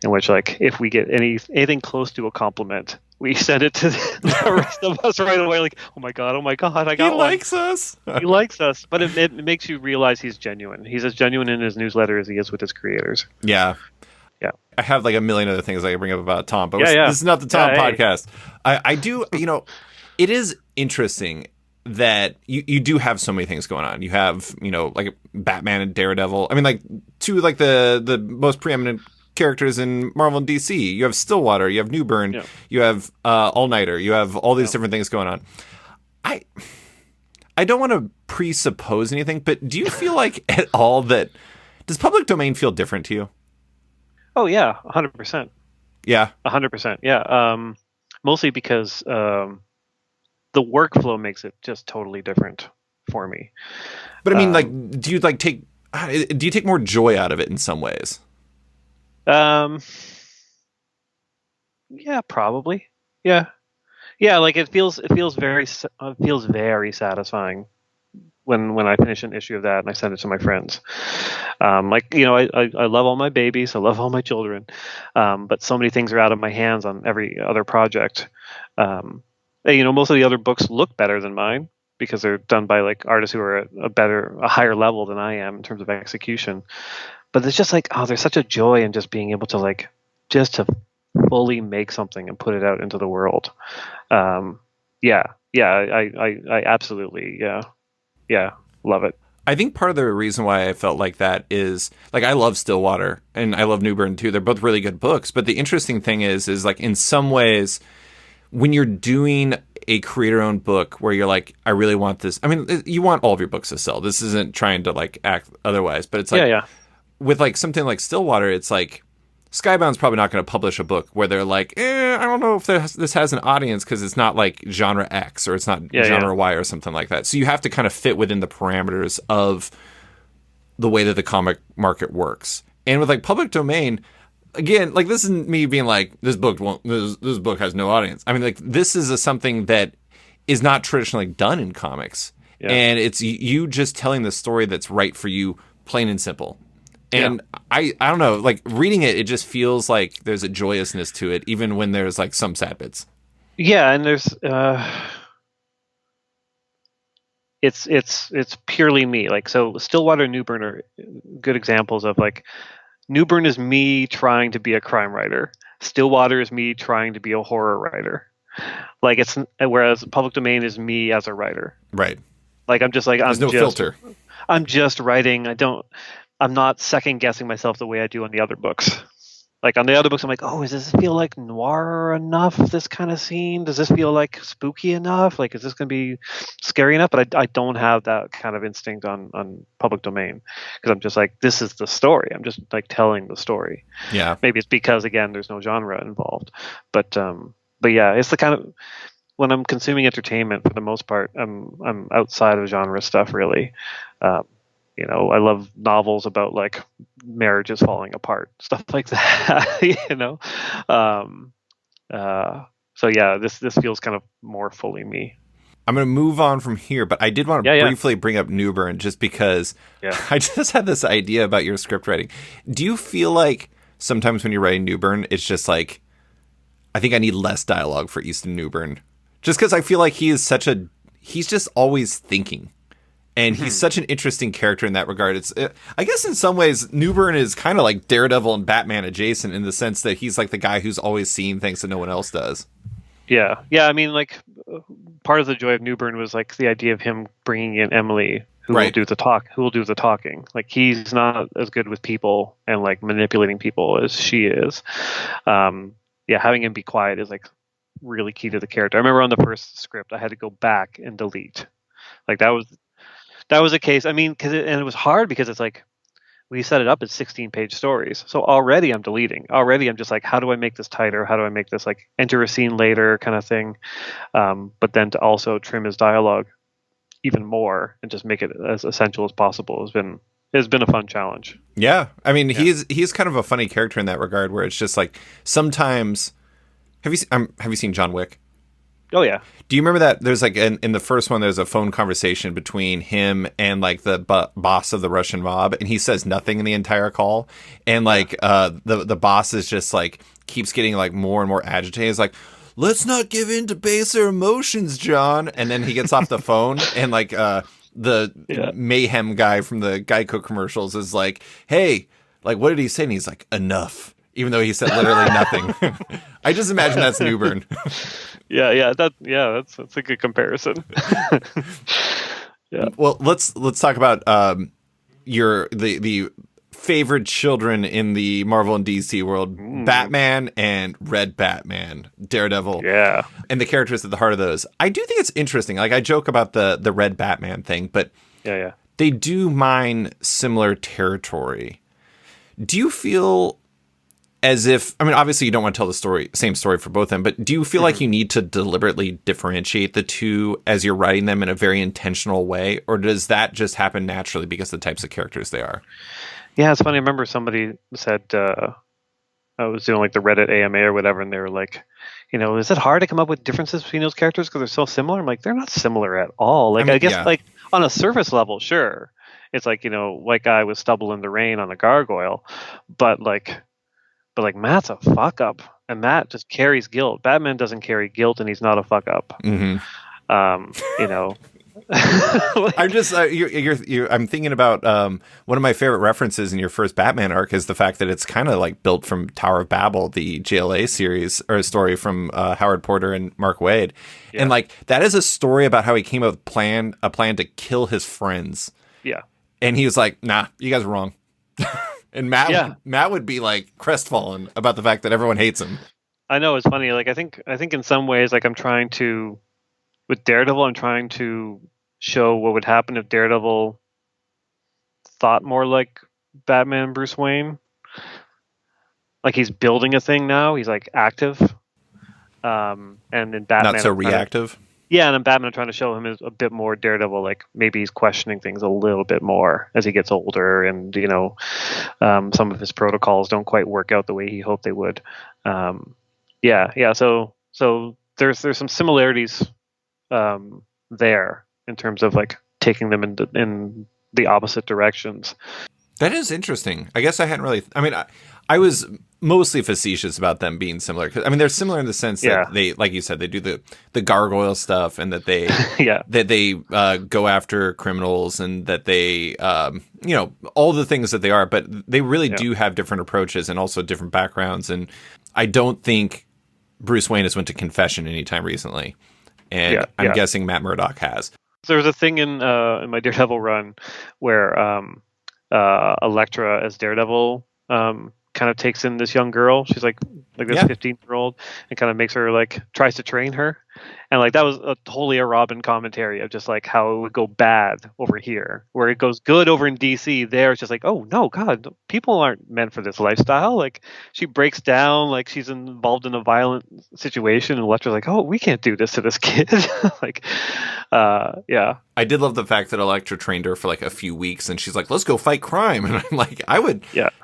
in which like if we get anything close to a compliment, we send it to the rest of us right away. Like, oh my god, I got one. He likes us. He likes us, but it makes you realize he's genuine. He's as genuine in his newsletter as he is with his creators. Yeah. Yeah. I have like a million other things I can bring up about Tom, but this is not the Tom podcast. I do, it is interesting that you do have so many things going on. You have, like Batman and Daredevil. I mean, like two like the most preeminent characters in Marvel and DC. You have Stillwater, you have Newburn, you have All Nighter, you have all these different things going on. I don't want to presuppose anything, but do you feel like at all that does public domain feel different to you? Oh yeah, 100%. Yeah, 100%. Yeah, mostly because the workflow makes it just totally different for me. But I mean, do you take more joy out of it in some ways? Yeah, probably. Yeah. Like it feels very satisfying when I finish an issue of that and I send it to my friends. I love all my babies, I love all my children, but so many things are out of my hands on every other project. Most of the other books look better than mine because they're done by like artists who are at a higher level than I am in terms of execution. But it's just like, oh, there's such a joy in just being able to like just to fully make something and put it out into the world. Yeah, I absolutely, yeah, love it. I think part of the reason why I felt like that is like I love Stillwater and I love Newburn too. They're both really good books. But the interesting thing is like in some ways, when you're doing a creator-owned book where you're like, I really want this. I mean, you want all of your books to sell. This isn't trying to like act otherwise. But it's like with like something like Stillwater, it's like Skybound's probably not going to publish a book where they're like, I don't know if this has an audience because it's not like genre X or it's not genre Y or something like that. So you have to kind of fit within the parameters of the way that the comic market works. And with like public domain, again, like this isn't me being like, this book has no audience. I mean, like this is something that is not traditionally done in comics. Yeah. And it's you just telling the story that's right for you, plain and simple. And I don't know, like reading it, it just feels like there's a joyousness to it, even when there's like some sad bits. Yeah, and there's it's purely me. Like so, Stillwater and Newburn are good examples of like Newburn is me trying to be a crime writer. Stillwater is me trying to be a horror writer. Like it's whereas Public Domain is me as a writer. Right. Like I'm just like there's no filter. I'm just writing. I'm not second guessing myself the way I do on the other books. Like on the other books, I'm like, oh, does this feel like noir enough? This kind of scene? Does this feel like spooky enough? Like, is this going to be scary enough? But I don't have that kind of instinct on Public Domain because I'm just like, this is the story. I'm just like telling the story. Yeah. Maybe it's because again, there's no genre involved. But yeah, it's the kind of when I'm consuming entertainment for the most part, I'm outside of genre stuff really. You know, I love novels about like marriages falling apart, stuff like that. You know, so yeah, this feels kind of more fully me. I'm going to move on from here, but I did want to briefly bring up Newburn just because I just had this idea about your script writing. Do you feel like sometimes when you're writing Newburn, it's just like, I think I need less dialogue for Easton Newburn, just because I feel like he's just always thinking. And he's such an interesting character in that regard. I guess in some ways, Newburn is kind of like Daredevil and Batman adjacent in the sense that he's like the guy who's always seeing things that no one else does. Yeah. I mean, like part of the joy of Newburn was like the idea of him bringing in Emily, who will do the talking. Like he's not as good with people and like manipulating people as she is. Having him be quiet is like really key to the character. I remember on the first script, I had to go back and delete. Like that was a case. I mean, it was hard because it's like we set it up as 16-page stories. So already I'm deleting. Already I'm just like, how do I make this tighter? How do I make this like enter a scene later kind of thing? But then to also trim his dialogue even more and just make it as essential as possible has been a fun challenge. Yeah, I mean, he's kind of a funny character in that regard, where it's just like sometimes. Have you seen John Wick? Oh yeah. Do you remember that there's like in the first one, there's a phone conversation between him and like the boss of the Russian mob, and he says nothing in the entire call, and like the boss is just like keeps getting like more and more agitated. He's like, let's not give in to baser emotions, John. And then he gets off the phone, and like the mayhem guy from the Geico commercials is like, hey, like what did he say? And he's like, enough. Even though he said literally nothing. I just imagine that's Newburn. That's a good comparison. Yeah. Well, let's talk about the favorite children in the Marvel and DC world, Batman and Red Batman, Daredevil. Yeah. And the characters at the heart of those. I do think it's interesting. Like I joke about the Red Batman thing, but they do mine similar territory. Do you feel as if, I mean, obviously you don't want to tell the same story for both of them, but do you feel like you need to deliberately differentiate the two as you're writing them in a very intentional way? Or does that just happen naturally because of the types of characters they are? Yeah, it's funny. I remember somebody said, I was doing like the Reddit AMA or whatever, and they were like, you know, is it hard to come up with differences between those characters because they're so similar? I'm like, they're not similar at all. Like, I guess like on a surface level, sure. It's like, you know, white guy with stubble in the rain on a gargoyle, but like Matt's a fuck up, and Matt just carries guilt. Batman doesn't carry guilt, and he's not a fuck up. Mm-hmm. You know, Like, I'm just I'm thinking about one of my favorite references in your first Batman arc is the fact that it's kind of like built from Tower of Babel, the JLA series or a story from Howard Porter and Mark Waid, and like that is a story about how he came up with a plan to kill his friends. yeah. And he was like, "Nah, you guys are wrong." And Matt would be like crestfallen about the fact that everyone hates him. I know, it's funny. Like I think in some ways, like with Daredevil, I'm trying to show what would happen if Daredevil thought more like Batman and Bruce Wayne. Like he's building a thing now. He's like active. And in Batman, not so reactive. And in Batman, I'm trying to show him as a bit more Daredevil. Like maybe he's questioning things a little bit more as he gets older, and some of his protocols don't quite work out the way he hoped they would. So there's some similarities there in terms of like taking them in the opposite directions. That is interesting. I guess I hadn't really. I mean, I was mostly facetious about them being similar. Cause, I mean, they're similar in the sense that they, like you said, they do the gargoyle stuff, and that they that they go after criminals, and that they all the things that they are. But they really do have different approaches and also different backgrounds. And I don't think Bruce Wayne has went to confession anytime recently, and I'm guessing Matt Murdock has. There was a thing in my Daredevil run where Elektra as Daredevil kind of takes in this young girl. She's like this 15-year-old, and kind of makes her like tries to train her, and like that was totally a Robin commentary of just like how it would go bad over here, where it goes good over in DC. There it's just like, oh no, God, people aren't meant for this lifestyle. Like she breaks down, like she's involved in a violent situation, and Elektra's like, oh, we can't do this to this kid. Like I did love the fact that Elektra trained her for like a few weeks, and she's like, let's go fight crime. And I'm like,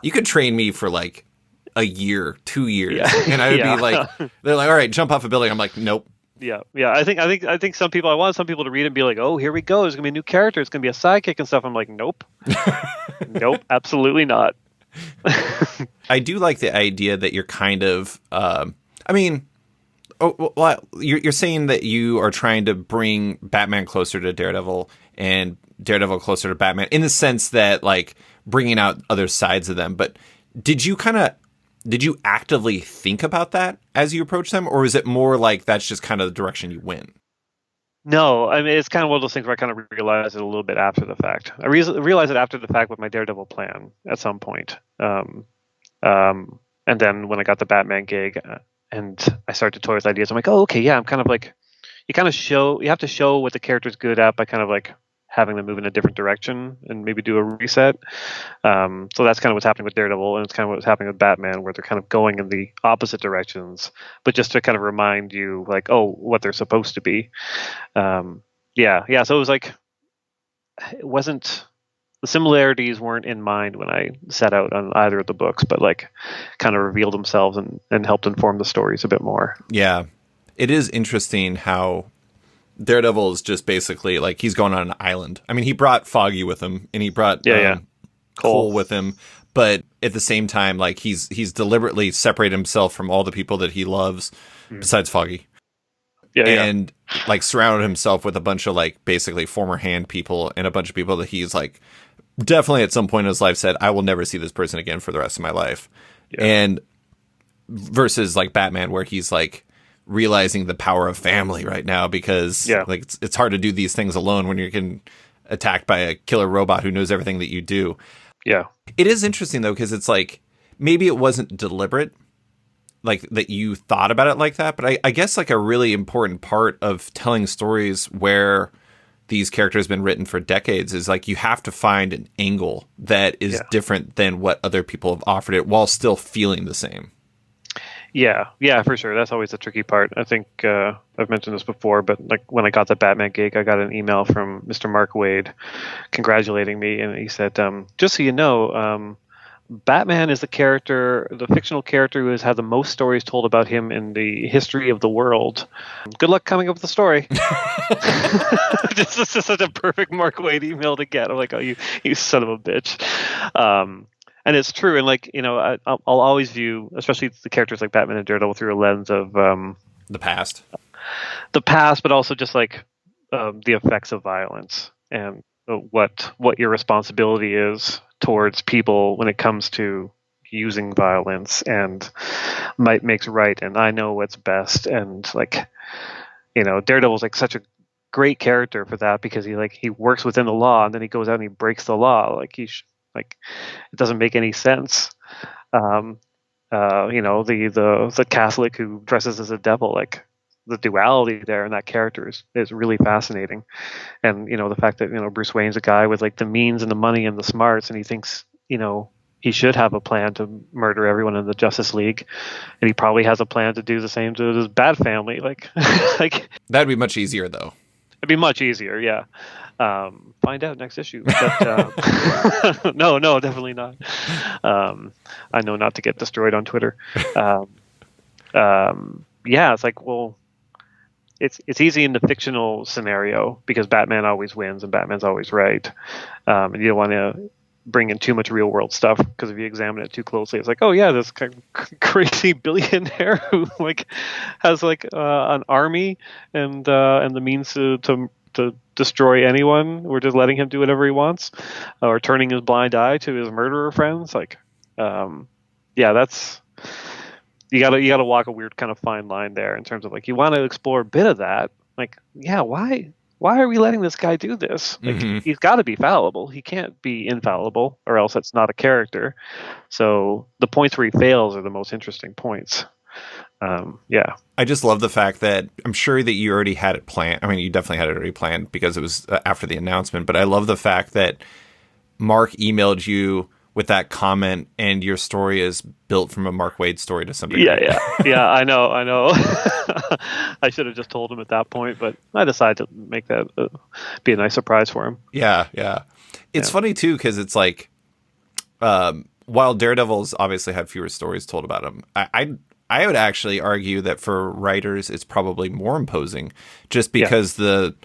you could train me for like a year, 2 years. And I would be like, they're like, all right, jump off a building. I'm like, nope. Yeah. I think some people, I want some people to read it and be like, oh, here we go. There's going to be a new character. It's going to be a sidekick and stuff. I'm like, nope. Nope, absolutely not. I do like the idea that you're kind of, you're saying that you are trying to bring Batman closer to Daredevil and Daredevil closer to Batman in the sense that like bringing out other sides of them. But did you actively think about that as you approach them, or is it more like that's just kind of the direction you went? No, I mean, it's kind of one of those things where I kind of realized it a little bit after the fact. I realized it after the fact with my Daredevil plan at some point. And then when I got the Batman gig and I started to toy with ideas, I'm like, oh, okay, yeah, I'm kind of like, you have to show what the character's good at by kind of like having them move in a different direction and maybe do a reset. So that's kind of what's happening with Daredevil, and it's kind of what's happening with Batman, where they're kind of going in the opposite directions, but just to kind of remind you, like, oh, what they're supposed to be. So it was like, it wasn't, the similarities weren't in mind when I set out on either of the books, but like kind of revealed themselves and helped inform the stories a bit more. Yeah. It is interesting how Daredevil is just basically like he's going on an island. I mean, he brought Foggy with him, and he brought Cole with him, but at the same time, like he's deliberately separated himself from all the people that he loves, besides Foggy. And like surrounded himself with a bunch of like basically former hand people and a bunch of people that he's like definitely at some point in his life said, I will never see this person again for the rest of my life. And versus like Batman, where he's like realizing the power of family right now, because like it's hard to do these things alone when you're getting attacked by a killer robot who knows everything that you do. It is interesting though, because it's like maybe it wasn't deliberate, like that you thought about it like that, but I guess like a really important part of telling stories where these characters have been written for decades is like you have to find an angle that is different than what other people have offered it while still feeling the same. Yeah, for sure. That's always the tricky part. I think I've mentioned this before, but like when I got the Batman gig, I got an email from Mr. Mark Waid congratulating me, and he said, just so you know, Batman is the fictional character who has had the most stories told about him in the history of the world. Good luck coming up with the story. This is just such a perfect Mark Waid email to get. I'm like, oh, you son of a bitch. And it's true. And like, you know, I'll always view, especially the characters like Batman and Daredevil, through a lens of the past, but also just like the effects of violence and what your responsibility is towards people when it comes to using violence, and might makes right, and I know what's best, and like, Daredevil's like such a great character for that, because he works within the law, and then he goes out and he breaks the law. Like like, it doesn't make any sense. The Catholic who dresses as a devil, like the duality there in that character is really fascinating. And the fact that Bruce Wayne's a guy with like the means and the money and the smarts, and he thinks he should have a plan to murder everyone in the Justice League, and he probably has a plan to do the same to his Bat family. Like, like That'd be much easier, though. it'd be much easier, yeah. Find out next issue. But no, definitely not. I know not to get destroyed on Twitter. Yeah, it's like, well, it's easy in the fictional scenario because Batman always wins and Batman's always right, and you don't want to bring in too much real world stuff, because if you examine it too closely, it's like, oh yeah, this kind of crazy billionaire who like has like an army and the means to destroy anyone. We're just letting him do whatever he wants, or turning his blind eye to his murderer friends. Like, yeah, that's, you gotta walk a weird kind of fine line there in terms of like, you want to explore a bit of that. Like, yeah, why are we letting this guy do this? Like, he's got to be fallible. He can't be infallible, or else it's not a character. So the points where he fails are the most interesting points. Yeah. I just love the fact that I'm sure that you already had it planned. I mean, you definitely had it already planned because it was after the announcement, but I love the fact that Mark emailed you with that comment, and your story is built from a Mark Waid story to some degree. Yeah. I know. I should have just told him at that point, but I decided to make that be a nice surprise for him. Yeah. It's funny too, because it's like, while Daredevil's obviously had fewer stories told about him, I would actually argue that for writers, it's probably more imposing, just because the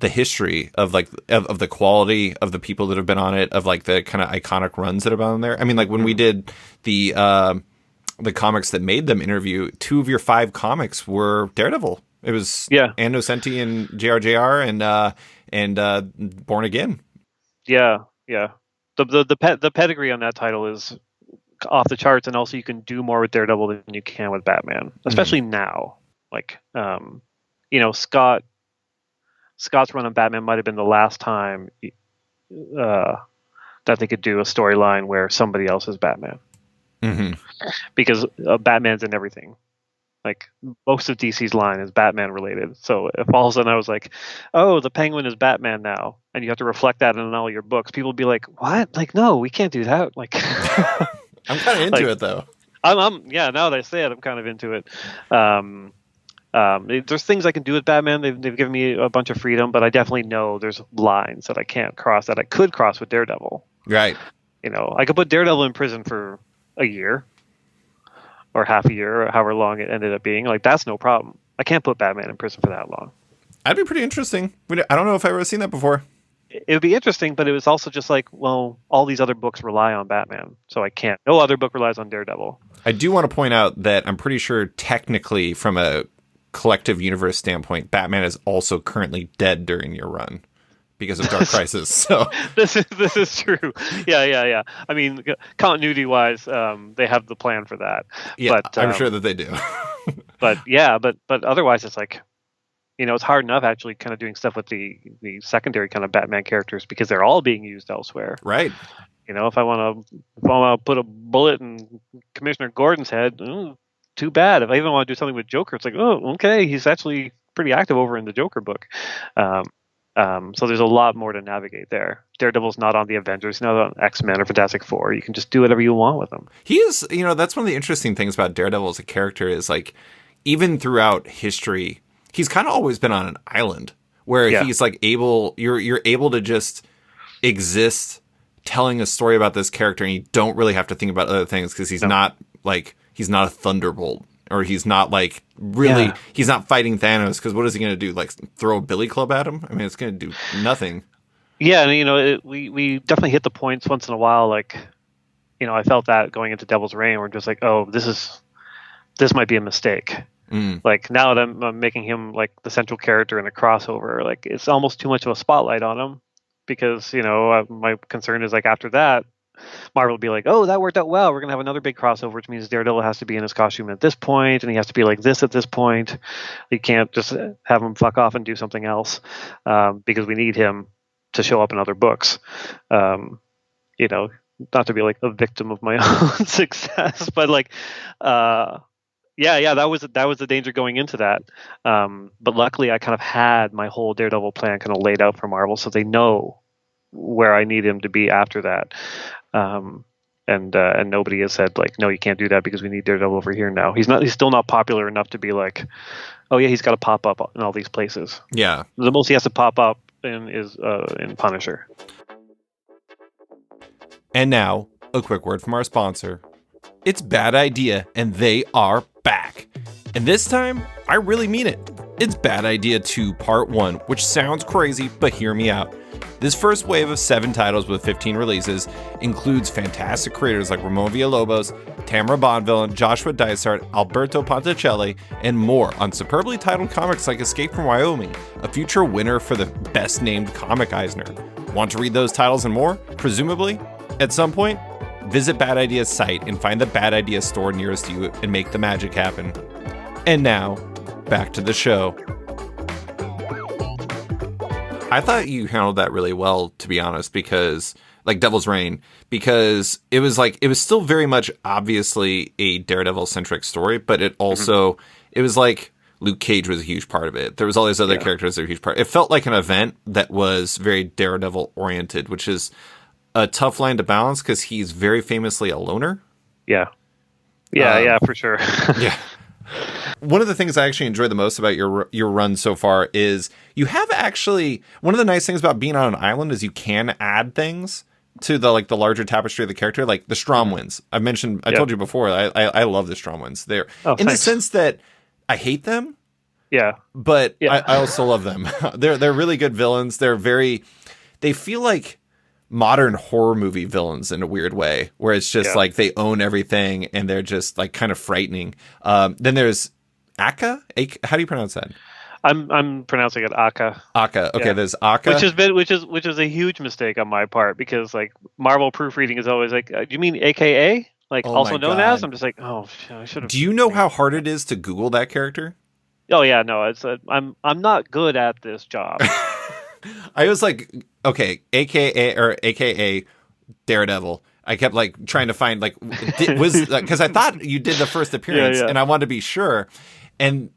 history of like of the quality of the people that have been on it, of like the kind of iconic runs that have been on there. I mean, like when we did the comics that made them interview, 2 of your 5 comics were Daredevil. It was Ann Nocenti and JRJR and Born Again. Yeah. The pedigree on that title is off the charts, and also you can do more with Daredevil than you can with Batman, especially now. Like, Scott's run on Batman might have been the last time that they could do a storyline where somebody else is Batman, because Batman's in everything. Like, most of DC's line is Batman related. So if all of a sudden I was like, oh, the Penguin is Batman now, and you have to reflect that in all your books, people would be like, what? Like, no, we can't do that. Like, I'm kind of into it though. Now that I say it, I'm kind of into it. There's things I can do with Batman. They've given me a bunch of freedom, but I definitely know there's lines that I can't cross that I could cross with Daredevil. Right. I could put Daredevil in prison for a year or half a year, or however long it ended up being. Like, that's no problem. I can't put Batman in prison for that long. That'd be pretty interesting. I don't know if I've ever seen that before. It would be interesting, but it was also just like, well, all these other books rely on Batman, so I can't. No other book relies on Daredevil. I do want to point out that I'm pretty sure technically, from a collective universe standpoint, Batman is also currently dead during your run because of Dark Crisis. So this is true. Yeah. I mean, continuity wise, they have the plan for that. Yeah, but, I'm sure that they do. but otherwise, it's like, it's hard enough actually kind of doing stuff with the secondary kind of Batman characters, because they're all being used elsewhere. Right. If I want to put a bullet in Commissioner Gordon's head, too bad. If I even want to do something with Joker, it's like, oh, okay, he's actually pretty active over in the Joker book. So there's a lot more to navigate there. Daredevil's not on the Avengers, not on X-Men or Fantastic Four. You can just do whatever you want with him. He is, that's one of the interesting things about Daredevil as a character is, like, even throughout history, he's kind of always been on an island where he's like you're able to just exist telling a story about this character, and you don't really have to think about other things, because he's not a Thunderbolt, or he's not like really, he's not fighting Thanos, because what is he going to do? Like, throw a billy club at him? I mean, it's going to do nothing. Yeah, and we definitely hit the points once in a while. Like, I felt that going into Devil's Reign, we're just like, oh, this might be a mistake. Like now that I'm making him like the central character in a crossover, like it's almost too much of a spotlight on him, because my concern is like after that, Marvel will be like, oh, that worked out well. We're going to have another big crossover, which means Daredevil has to be in his costume at this point, and he has to be like this at this point. You can't just have him fuck off and do something else, because we need him to show up in other books. Not to be like a victim of my own success, but like, that was the danger going into that. But luckily, I kind of had my whole Daredevil plan kind of laid out for Marvel, so they know where I need him to be after that. And nobody has said like, no, you can't do that because we need Daredevil over here now. He's still not popular enough to be like, oh yeah, he's got to pop up in all these places. Yeah, the most he has to pop up in is in Punisher. And now, a quick word from our sponsor. It's Bad Idea, and they are back. And this time, I really mean it. It's Bad Idea 2 Part 1, which sounds crazy, but hear me out. This first wave of 7 titles with 15 releases includes fantastic creators like Ramon Villalobos, Tamara Bonvillain, Joshua Dysart, Alberto Ponticelli, and more on superbly titled comics like Escape from Wyoming, a future winner for the Best Named Comic Eisner. Want to read those titles and more? Presumably, at some point, visit Bad Idea's site and find the Bad Idea store nearest you and make the magic happen. And now, back to the show. I thought you handled that really well, to be honest, because, like Devil's Reign, because it was still very much obviously a Daredevil-centric story, but it also, it was like Luke Cage was a huge part of it. There was all these other characters that were a huge part. It felt like an event that was very Daredevil-oriented, which is a tough line to balance because he's very famously a loner. Yeah, for sure. Yeah. One of the things I actually enjoy the most about your run so far is you have actually, one of the nice things about being on an island is you can add things to the larger tapestry of the character, like the Stromwinds. I told you before, I love the Stromwinds. They're in the sense that I hate them. Yeah. But I also love them. They're really good villains. They feel like modern horror movie villains in a weird way, where it's just like they own everything and they're just like kind of frightening. Then there's Akka. How do you pronounce that? I'm pronouncing it Akka. Akka. Okay, there's Akka, which is a huge mistake on my part, because like Marvel proofreading is always like, do you mean AKA? Like also known as? I'm just like, oh, I should have. Do you know how hard it is to Google that character? Oh yeah, no, I'm not good at this job. I was like, okay, AKA Daredevil. I kept like trying to find because I thought you did the first appearance and I wanted to be sure. And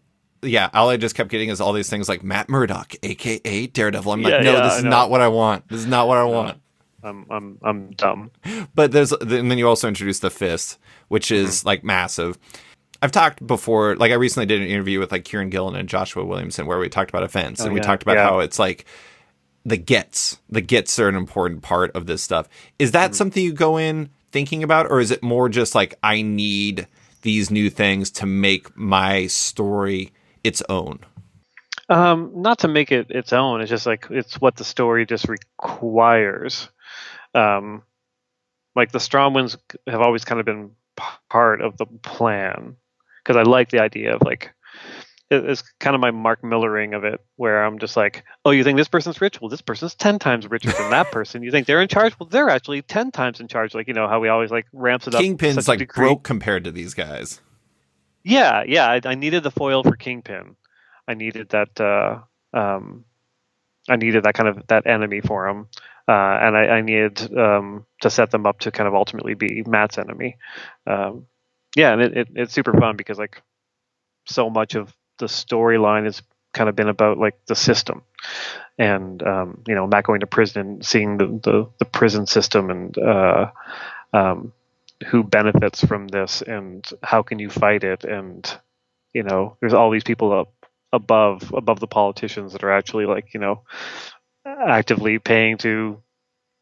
all I just kept getting is all these things like Matt Murdock, AKA Daredevil. I'm like, no, this is not what I want. This is not what I want. I'm dumb. But and then you also introduced the Fist, which is like massive. I've talked before, like I recently did an interview with like Kieran Gillen and Joshua Williamson where we talked about events and we talked about how it's like the gets are an important part of this stuff. Is that something you go in thinking about, or is it more just like, I need these new things to make my story its own? Not to make it its own. It's just like, it's what the story just requires. Like the Stromwinds have always kind of been part of the plan, because I like the idea of like, it's kind of my Mark Millering of it, where I'm just like, oh, you think this person's rich? Well, this person's 10 times richer than that person. You think they're in charge? Well, they're actually 10 times in charge. Like, how we always like ramps it up. Kingpin's like broke compared to these guys. Yeah. I needed the foil for Kingpin. I needed that. I needed that kind of that enemy for him, and I needed to set them up to kind of ultimately be Matt's enemy. And it's super fun because like so much of the storyline has kind of been about like the system, and Matt going to prison and seeing the prison system, and who benefits from this, and how can you fight it, and there's all these people above the politicians that are actually like actively paying to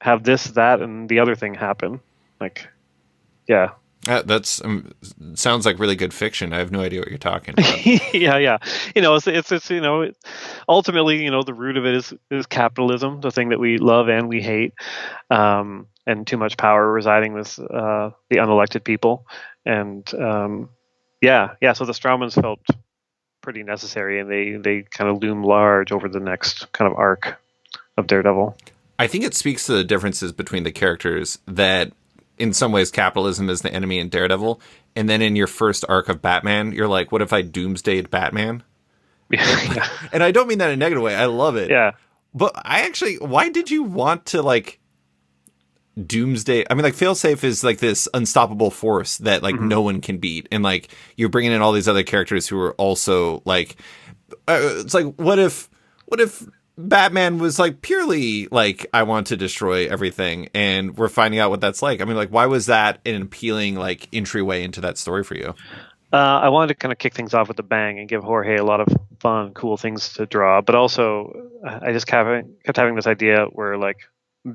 have this, that, and the other thing happen. Like, yeah. That's sounds like really good fiction. I have no idea what you're talking about. yeah. It's ultimately, the root of it is capitalism, the thing that we love and we hate, and too much power residing with the unelected people. And so the Stromans felt pretty necessary, and they kind of loom large over the next kind of arc of Daredevil. I think it speaks to the differences between the characters that in some ways capitalism is the enemy in Daredevil. And then in your first arc of Batman, you're like, what if I doomsdayed Batman? Yeah. And I don't mean that in a negative way. I love it. Yeah. But why did you want to like doomsday? I mean, like failsafe is like this unstoppable force that like no one can beat. And like you're bringing in all these other characters who are also like, it's like, what if Batman was like purely like, I want to destroy everything, and we're finding out what that's like. I mean, like, why was that an appealing like entryway into that story for you? I wanted to kind of kick things off with a bang and give Jorge a lot of fun, cool things to draw. But also, I just kept having this idea where like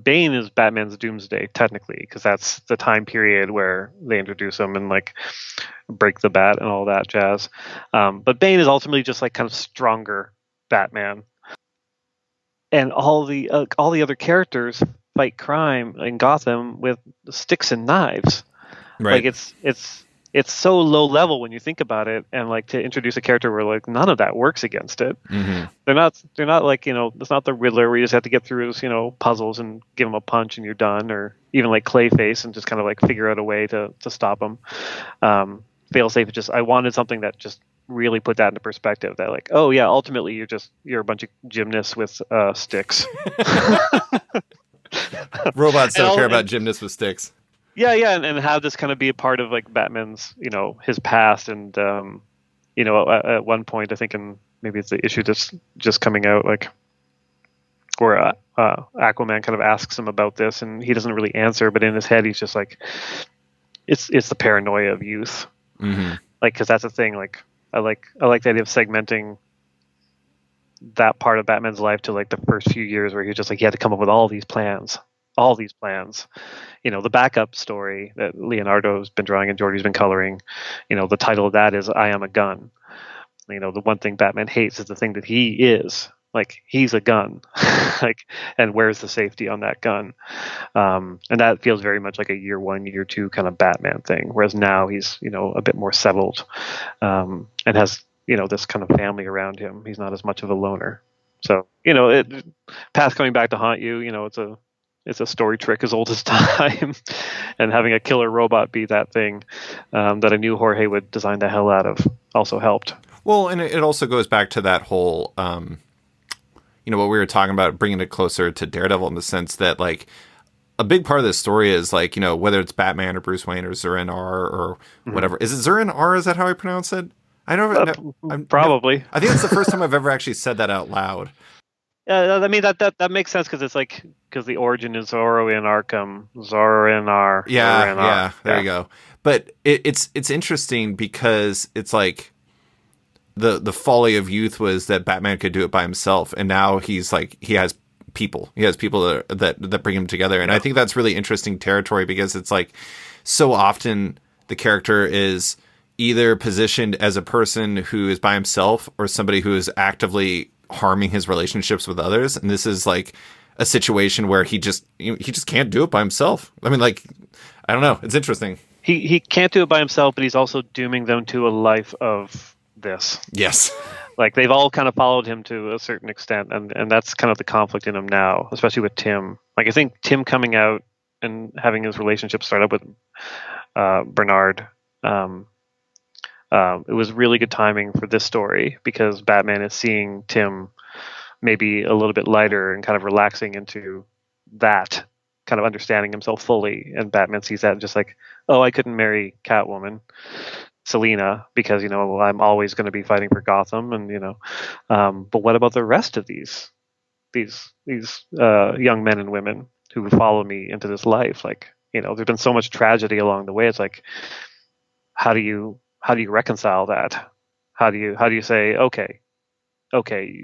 Bane is Batman's doomsday technically, because that's the time period where they introduce him and like break the bat and all that jazz. But Bane is ultimately just like kind of stronger Batman. And all the other characters fight crime in Gotham with sticks and knives. Right. Like it's so low level when you think about it, and like to introduce a character where like none of that works against it. Mm-hmm. They're not like, you know, it's not the Riddler where you just have to get through his, you know, puzzles and give him a punch and you're done, or even like Clayface and just kind of like figure out a way to stop him. Failsafe, just I wanted something that just really put that into perspective, that like, oh yeah, ultimately you're a bunch of gymnasts with sticks. Robots don't care about gymnasts with sticks. Yeah, and have this kind of be a part of like Batman's, you know, his past, and you know, at one point I think, in maybe it's the issue that's just coming out, like where Aquaman kind of asks him about this, and he doesn't really answer, but in his head he's just like, it's the paranoia of youth, like, because that's the thing, like. I like the idea of segmenting that part of Batman's life to like the first few years where he just like, he had to come up with all these plans. You know, the backup story that Leonardo's been drawing and Jordy's been coloring, you know, the title of that is I Am a Gun. You know, the one thing Batman hates is the thing that he is. Like, he's a gun. Like, and where's the safety on that gun? And that feels very much like a year one, year two kind of Batman thing. Whereas now he's, you know, a bit more settled, and has, you know, this kind of family around him. He's not as much of a loner. So, you know, Past coming back to haunt you, you know, it's a story trick as old as time. And having a killer robot be that thing that I knew Jorge would design the hell out of also helped. Well, and it also goes back to that whole, you know, what we were talking about, bringing it closer to Daredevil in the sense that, like, a big part of this story is, like, you know, whether it's Batman or Bruce Wayne or Zurin R or whatever. Is it Zurin R? Is that how I pronounce it? I don't probably. I think it's the first time I've ever actually said that out loud. I mean, that makes sense, because it's like, because the origin is Zorro in Arkham, Zorro in R. Yeah, there you go. But it's interesting because it's like, the folly of youth was that Batman could do it by himself, and now he's like, he has people that bring him together, and I think that's really interesting territory, because it's like, so often the character is either positioned as a person who is by himself or somebody who is actively harming his relationships with others, and this is like a situation where he just can't do it by himself. I mean, like, I don't know, it's interesting. He can't do it by himself, but he's also dooming them to a life of this. Yes. Like, they've all kind of followed him to a certain extent, and that's kind of the conflict in him now, especially with Tim. Like, I think Tim coming out and having his relationship start up with Bernard, it was really good timing for this story, because Batman is seeing Tim maybe a little bit lighter and kind of relaxing into that, kind of understanding himself fully, and Batman sees that and just like, oh, I couldn't marry Catwoman, Selina, because, you know, I'm always going to be fighting for Gotham, and, you know, but what about the rest of these young men and women who follow me into this life? Like, you know, there's been so much tragedy along the way. It's like, how do you reconcile that? How do you say, okay,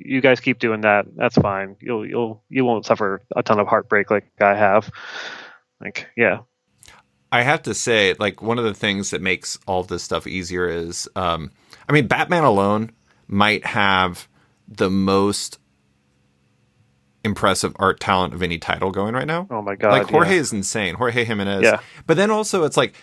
you guys keep doing that, that's fine. You won't suffer a ton of heartbreak like I have. Like, yeah. I have to say, like, one of the things that makes all of this stuff easier is, I mean, Batman alone might have the most impressive art talent of any title going right now. Oh my God. Like, Jorge is insane. Jorge Jimenez. Yeah. But then also it's like,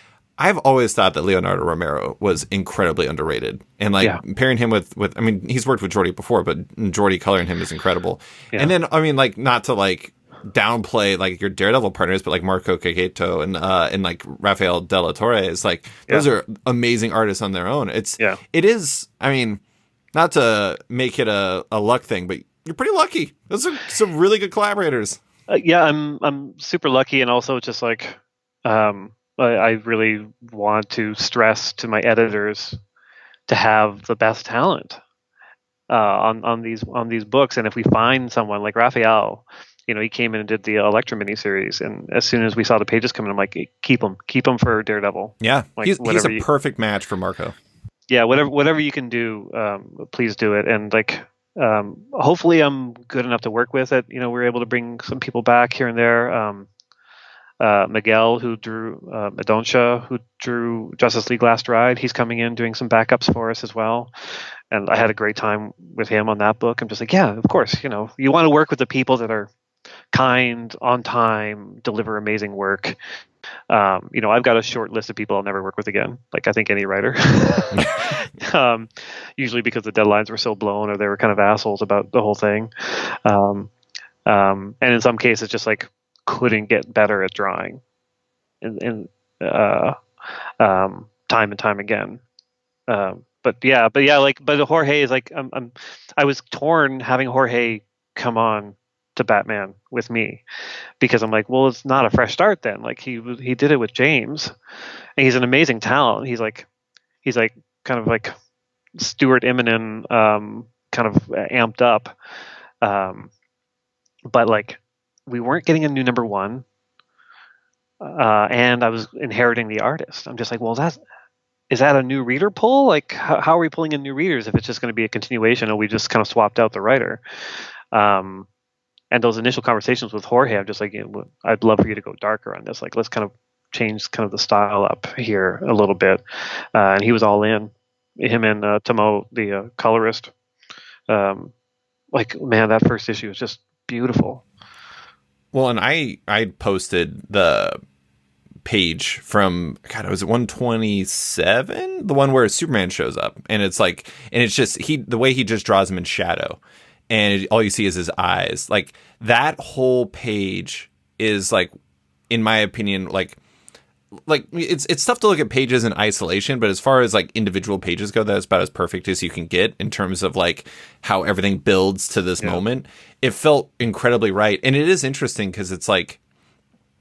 I've always thought that Leonardo Romero was incredibly underrated, and like pairing him with I mean, he's worked with Jordi before, but Jordi coloring him is incredible. Yeah. And then I mean, like, not to like downplay like your Daredevil partners, but like Marco Cageto and like Rafael de la Torre is like those are amazing artists on their own. It is. I mean, not to make it a luck thing, but you're pretty lucky. Those are some really good collaborators. I'm super lucky, and also just like I really want to stress to my editors to have the best talent on these books. And if we find someone like Raphael, he came in and did the Elektra miniseries, and as soon as we saw the pages coming, I'm like, keep him for Daredevil. Yeah, like, he's a perfect match for Marco. Yeah, whatever you can do, please do it. And like, hopefully I'm good enough to work with it. We're able to bring some people back here and there. Miguel, who drew Madonsha, who drew Justice League Last Ride, he's coming in doing some backups for us as well. And I had a great time with him on that book. I'm just like, yeah, of course, you want to work with the people that are kind, on time, deliver amazing work. I've got a short list of people I'll never work with again, like I think any writer. Usually because the deadlines were so blown, or they were kind of assholes about the whole thing. And in some cases just like couldn't get better at drawing and time and time again. But Jorge is like, I was torn having Jorge come on to Batman with me, because I'm like, well, it's not a fresh start then. Like he did it with James, and he's an amazing talent. He's like kind of like Stuart Immonen, kind of amped up. But like, we weren't getting a new number one, and I was inheriting the artist. I'm just like, well, is that a new reader pull? Like, how are we pulling in new readers if it's just going to be a continuation, and we just kind of swapped out the writer? And those initial conversations with Jorge, I'm just like, I'd love for you to go darker on this. Like, let's kind of change kind of the style up here a little bit. And he was all in. Him and Tomo, the colorist. Like, man, that first issue was just beautiful. Well, and I posted the page from, God, was it 127? The one where Superman shows up, and it's like, and it's just the way he just draws him in shadow, and all you see is his eyes. Like, that whole page is like, in my opinion, like it's tough to look at pages in isolation, but as far as like individual pages go, that's about as perfect as you can get in terms of like how everything builds to this moment. It felt incredibly right. And it is interesting because it's like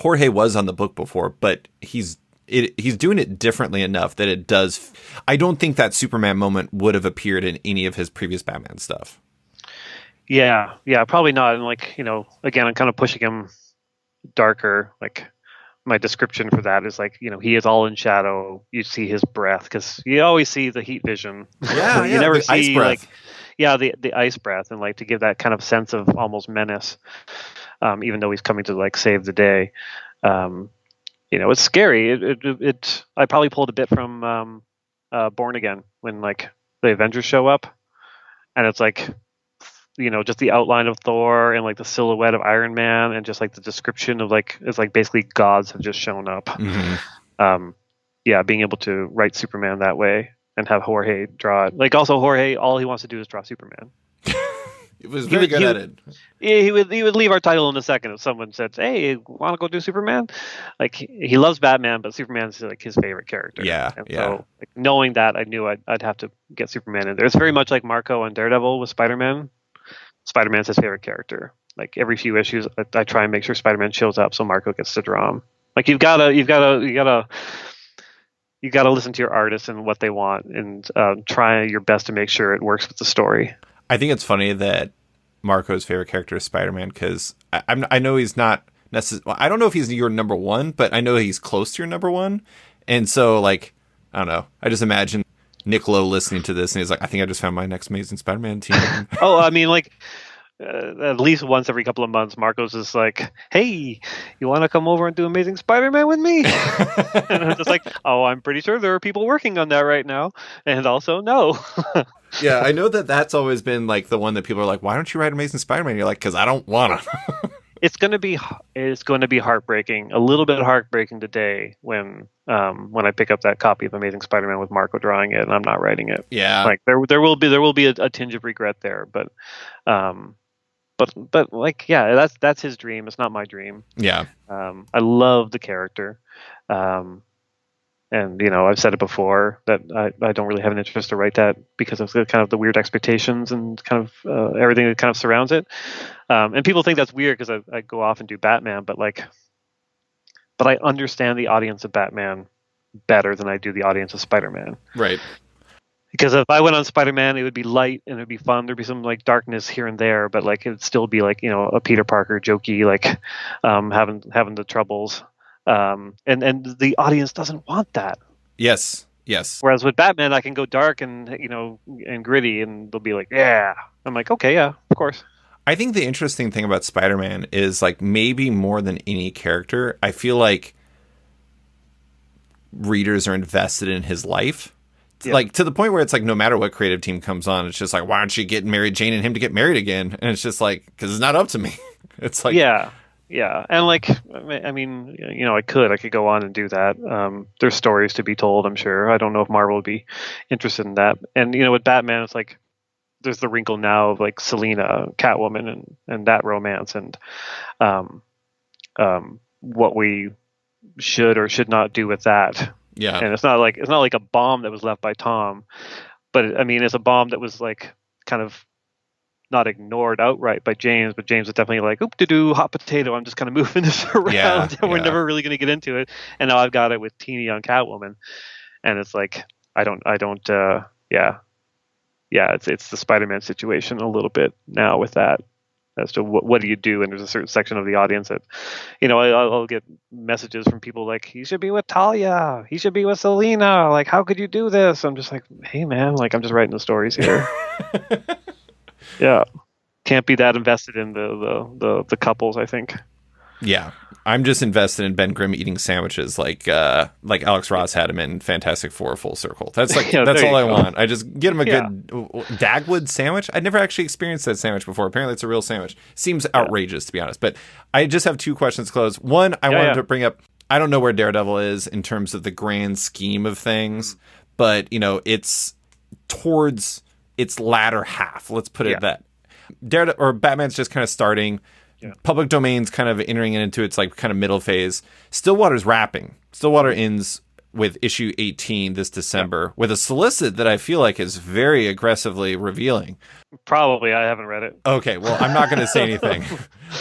Jorge was on the book before, but he's doing it differently enough that it does. I don't think that Superman moment would have appeared in any of his previous Batman stuff. Yeah, probably not. And like, again, I'm kind of pushing him darker. Like, my description for that is like, he is all in shadow. You see his breath, because you always see the heat vision. Yeah, you never see ice breath. Like, the ice breath, and like to give that kind of sense of almost menace, even though he's coming to like save the day. It's scary. I probably pulled a bit from Born Again, when like the Avengers show up, and it's like, just the outline of Thor and like the silhouette of Iron Man, and just like the description of like, it's like basically gods have just shown up. Mm-hmm. Being able to write Superman that way and have Jorge draw it. Like, also Jorge, all he wants to do is draw Superman. He was very good at it. Yeah, he would leave our title in a second if someone said, "Hey, want to go do Superman?" Like, he loves Batman, but Superman's like his favorite character. Yeah, So like, knowing that, I knew I'd have to get Superman in there. It's very much like Marco and Daredevil with Spider-Man. Spider-Man's his favorite character. Like, every few issues, I try and make sure Spider-Man shows up so Marco gets to draw him. Like, you gotta listen to your artists and what they want, and try your best to make sure it works with the story. I think it's funny that Marco's favorite character is Spider-Man, because I know he's not necessarily. I don't know if he's your number one, but I know he's close to your number one. And so, like, I don't know. I just imagine Nick Lowe listening to this, and he's like, I think I just found my next Amazing Spider-Man team. Oh, I mean, like, at least once every couple of months, Marco's just like, hey, you want to come over and do Amazing Spider-Man with me? And I'm just like, oh, I'm pretty sure there are people working on that right now. And also, no. Yeah, I know that's always been like the one that people are like, why don't you write Amazing Spider-Man? And you're like, because I don't want to. it's going to be heartbreaking, a little bit heartbreaking today when I pick up that copy of Amazing Spider-Man with Marco drawing it and I'm not writing it. Yeah. Like there will be a tinge of regret there, um, but like, yeah, that's his dream. It's not my dream. Yeah. I love the character. And I've said it before that I don't really have an interest to write that because of the kind of the weird expectations and kind of everything that kind of surrounds it. And people think that's weird because I go off and do Batman, but I understand the audience of Batman better than I do the audience of Spider-Man. Right. Because if I went on Spider-Man, it would be light and it'd be fun. There'd be some like darkness here and there, but like it'd still be like a Peter Parker jokey, like having the troubles. And the audience doesn't want that. Yes. Whereas with Batman, I can go dark and and gritty, and they'll be like, "Yeah." I'm like, "Okay, yeah, of course." I think the interesting thing about Spider-Man is like maybe more than any character, I feel like readers are invested in his life. Yeah. Like to the point where it's like no matter what creative team comes on, it's just like, why don't you get Mary Jane and him to get married again? And it's just like, because it's not up to me. It's like, yeah, and like, I mean, I could go on and do that. There's stories to be told, I'm sure. I don't know if Marvel would be interested in that. And with Batman, it's like there's the wrinkle now of like Selena, Catwoman, and that romance, and what we should or should not do with that. Yeah. And it's not like a bomb that was left by Tom, but I mean, it's a bomb that was like kind of not ignored outright by James, but James was definitely like, oop de doo, hot potato. I'm just kind of moving this around, and we're never really going to get into it. And now I've got it with Teeny on Catwoman, and it's like I don't, it's the Spider-Man situation a little bit now with that. As to what do you do, and there's a certain section of the audience that, I'll get messages from people like, he should be with Talia, he should be with Selena, like, how could you do this? I'm just like, hey man, like, I'm just writing the stories here. Yeah, can't be that invested in the couples, I think. Yeah, I'm just invested in Ben Grimm eating sandwiches like Alex Ross had him in Fantastic Four full circle. That's like that's all I want. I just get him a good Dagwood sandwich. I'd never actually experienced that sandwich before. Apparently it's a real sandwich. Seems outrageous to be honest. But I just have two questions to close. One, I wanted to bring up, I don't know where Daredevil is in terms of the grand scheme of things, but it's towards its latter half. Let's put it that. Daredevil or Batman's just kind of starting. Yeah. Public domain's kind of entering into its like kind of middle phase. Stillwater's wrapping. Stillwater ends with issue 18 this December with a solicit that I feel like is very aggressively revealing. Probably. I haven't read it. Okay, well, I'm not going to say anything.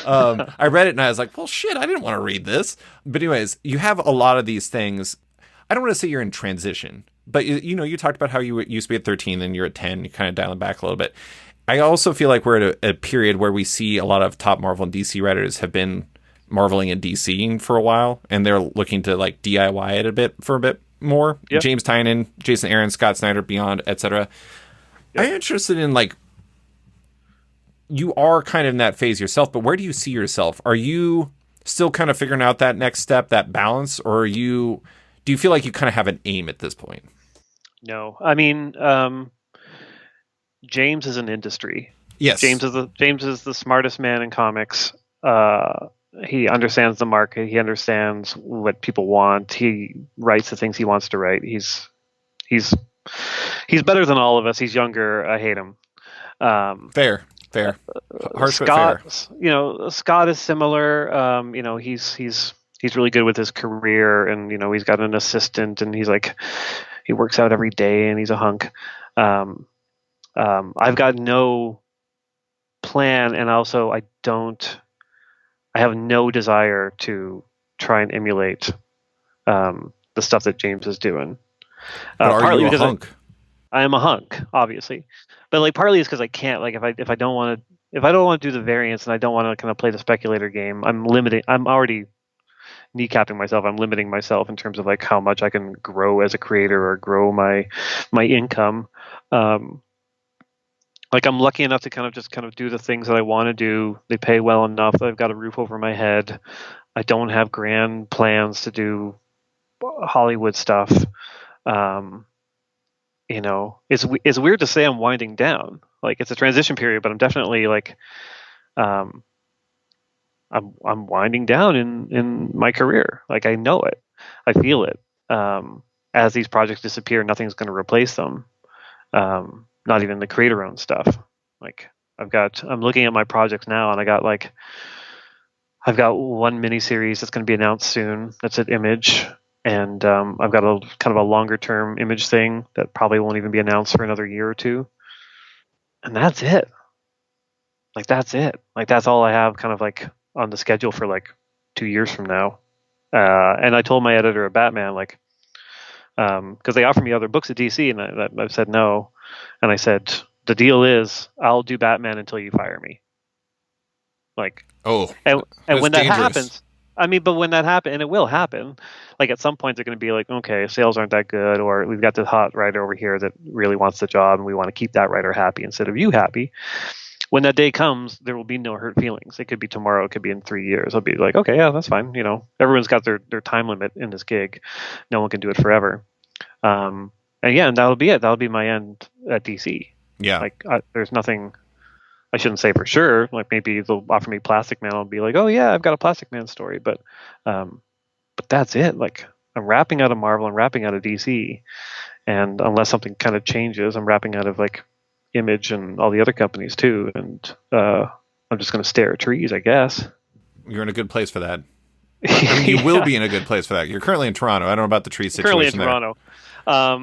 I read it and I was like, well, shit, I didn't want to read this. But anyways, you have a lot of these things. I don't want to say you're in transition, but you talked about how you used to be at 13 and you're at 10. You're kind of dialing back a little bit. I also feel like we're at a period where we see a lot of top Marvel and DC writers have been marveling and DCing for a while, and they're looking to like DIY it a bit more. Yep. James Tynion, Jason Aaron, Scott Snyder, Beyond, etc. Yep. I'm interested in like, you are kind of in that phase yourself, but where do you see yourself? Are you still kind of figuring out that next step, that balance, or do you feel like you kind of have an aim at this point? No, I mean, James is an industry. Yes. James is the smartest man in comics. He understands the market. He understands what people want. He writes the things he wants to write. He's better than all of us. He's younger. I hate him. Fair. Harsh, Scott, but fair. Scott is similar. He's really good with his career, and he's got an assistant, and he works out every day, and he's a hunk. I've got no plan, and also I have no desire to try and emulate the stuff that James is doing. Partly because a hunk? I am a hunk, obviously, but like partly it's because I can't. Like if I don't want to do the variants, and I don't want to kind of play the speculator game, I'm already kneecapping myself. I'm limiting myself in terms of like how much I can grow as a creator or grow my income. Like I'm lucky enough to kind of do the things that I want to do. They pay well enough. I've got a roof over my head. I don't have grand plans to do Hollywood stuff. It's weird to say I'm winding down. Like it's a transition period, but I'm definitely like, I'm winding down in my career. Like, I know it, I feel it. As these projects disappear, nothing's going to replace them. Not even the creator-owned stuff. Like, I'm looking at my projects now, and I've got one miniseries that's going to be announced soon. That's at Image, and I've got a kind of a longer-term Image thing that probably won't even be announced for another year or two. And that's it. Like, that's it. Like, that's all I have kind of like on the schedule for like 2 years from now. And I told my editor of Batman, like, because they offered me other books at DC, and I've said no. And I said, the deal is I'll do Batman until you fire me. Like, and when that happens, I mean, but when that happens, and it will happen, like at some point they're going to be like, okay, sales aren't that good, or we've got this hot writer over here that really wants the job, and we want to keep that writer happy instead of you happy. When that day comes, there will be no hurt feelings. It could be tomorrow. It could be in 3 years. I'll be like, okay, yeah, that's fine. You know, everyone's got their time limit in this gig. No one can do it forever. And that'll be it. That'll be my end at DC. Yeah. Like, there's nothing. I shouldn't say for sure. Like, maybe they'll offer me Plastic Man. I'll be like, oh yeah, I've got a Plastic Man story. But that's it. Like, I'm wrapping out of Marvel. I'm wrapping out of DC. And unless something kind of changes, I'm wrapping out of like Image and all the other companies too. And I'm just going to stare at trees, I guess. You're in a good place for that. I mean, you will be in a good place for that. You're currently in Toronto. I don't know about the tree situation. Currently in Toronto. I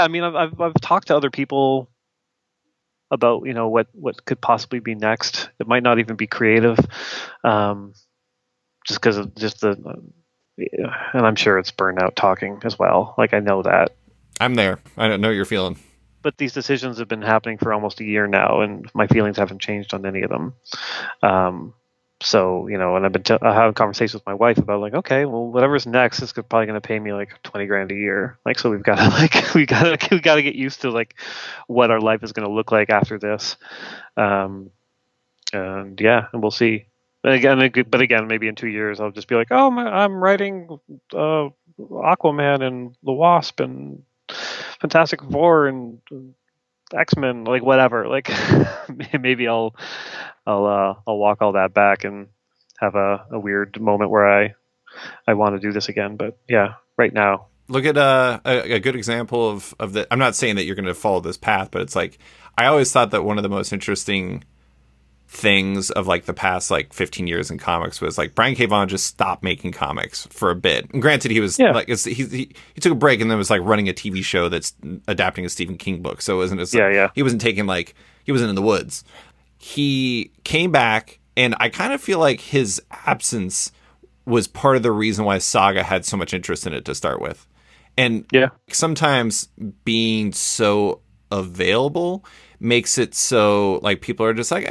mean, I've talked to other people about, you know, what could possibly be next. It might not even be creative, just because of and I'm sure it's burnout talking as well. Like, I know that. I'm there. I don't know what you're feeling. But these decisions have been happening for almost a year now, and my feelings haven't changed on any of them. So, you know, and I've been having conversations with my wife about like, okay, well, whatever's next is probably going to pay me like $20,000 a year. Like, so we've got to we got to get used to like what our life is going to look like after this. And we'll see. But again, maybe in 2 years I'll just be like, oh, I'm writing Aquaman and the Wasp and Fantastic Four and X-Men, like whatever. Like, maybe I'll walk all that back and have a weird moment where I want to do this again. But yeah, right now. Look at a good example of the. I'm not saying that you're going to follow this path, but it's like, I always thought that one of the most interesting things of like the past like 15 years in comics was like Brian K. Vaughan just stopped making comics for a bit. And granted, he was like, he took a break and then was like running a TV show that's adapting a Stephen King book. So it wasn't he wasn't taking like, he wasn't in the woods. He came back, and I kind of feel like his absence was part of the reason why Saga had so much interest in it to start with. And sometimes being so available makes it so like people are just like,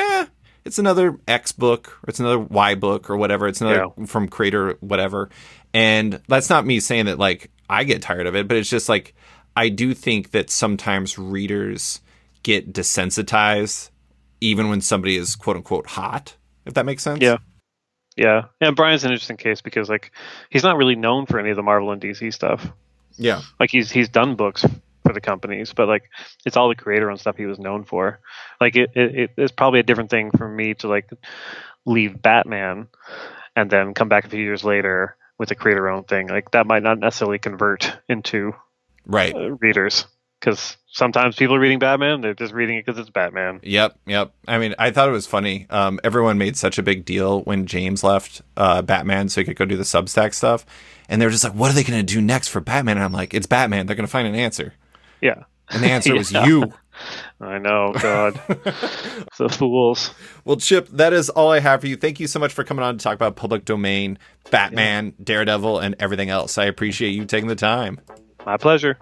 it's another X book, or it's another Y book, or whatever. It's another from creator, whatever. And that's not me saying that like I get tired of it, but it's just like, I do think that sometimes readers get desensitized even when somebody is quote unquote hot, if that makes sense. Yeah. And Brian's an interesting case because like he's not really known for any of the Marvel and DC stuff. Yeah. Like he's done books for the companies, but like it's all the creator owned stuff he was known for. Like it's probably a different thing for me to like leave Batman and then come back a few years later with a creator owned thing. Like that might not necessarily convert into readers, because sometimes people are reading Batman, they're just reading it because it's Batman. Yep. I mean, I thought it was funny. Everyone made such a big deal when James left Batman so he could go do the Substack stuff, and they were just like, what are they going to do next for Batman? And I'm like, it's Batman. They're going to find an answer. Yeah. And the answer was you. I know, God. So fools. Well, Chip, that is all I have for you. Thank you so much for coming on to talk about public domain, Batman, Daredevil, and everything else. I appreciate you taking the time. My pleasure.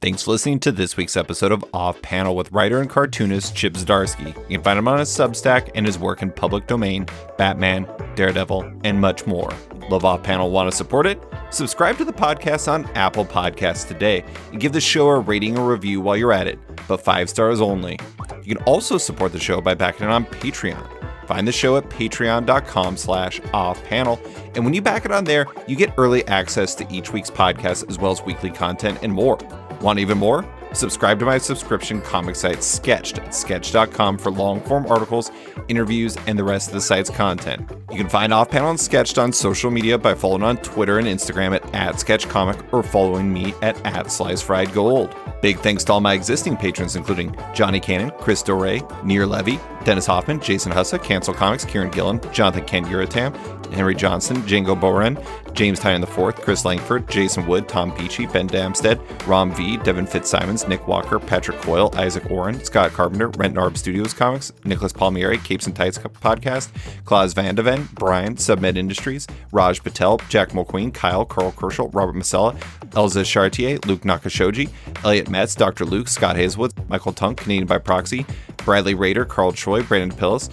Thanks for listening to this week's episode of Off Panel with writer and cartoonist Chip Zdarsky. You can find him on his Substack and his work in public domain, Batman, Daredevil, and much more. Love Off Panel, want to support it? Subscribe to the podcast on Apple Podcasts today and give the show a rating or review while you're at it, but 5 stars only. You can also support the show by backing it on Patreon. Find the show at patreon.com/offpanel. And when you back it on there, you get early access to each week's podcast as well as weekly content and more. Want even more? Subscribe to my subscription comic site Sketched at sketch.com for long-form articles, interviews, and the rest of the site's content. You can find Off Panel and Sketched on social media by following on Twitter and Instagram at @sketchcomic or following me at @slicefriedgold. Big thanks to all my existing patrons, including Johnny Cannon, Chris Doré, Nir Levy, Dennis Hoffman, Jason Hussa, Cancel Comics, Kieran Gillen, Jonathan Kent Uratam, Henry Johnson, Django Boren, James Tynan IV, Chris Langford, Jason Wood, Tom Peachy, Ben Damstead, Rom V, Devin Fitzsimons, Nick Walker, Patrick Coyle, Isaac Warren, Scott Carpenter, Rent Narb Studios Comics, Nicholas Palmieri, Capes and Tights Podcast, Klaus Vandeven, Brian, Submed Industries, Raj Patel, Jack Mulqueen, Kyle, Carl Kerschel, Robert Masella, Elza Chartier, Luke Nakashoji, Elliot Metz, Dr. Luke, Scott Hazelwood, Michael Tunk, Canadian by Proxy, Bradley Rader, Carl Choi, Brandon Pillis,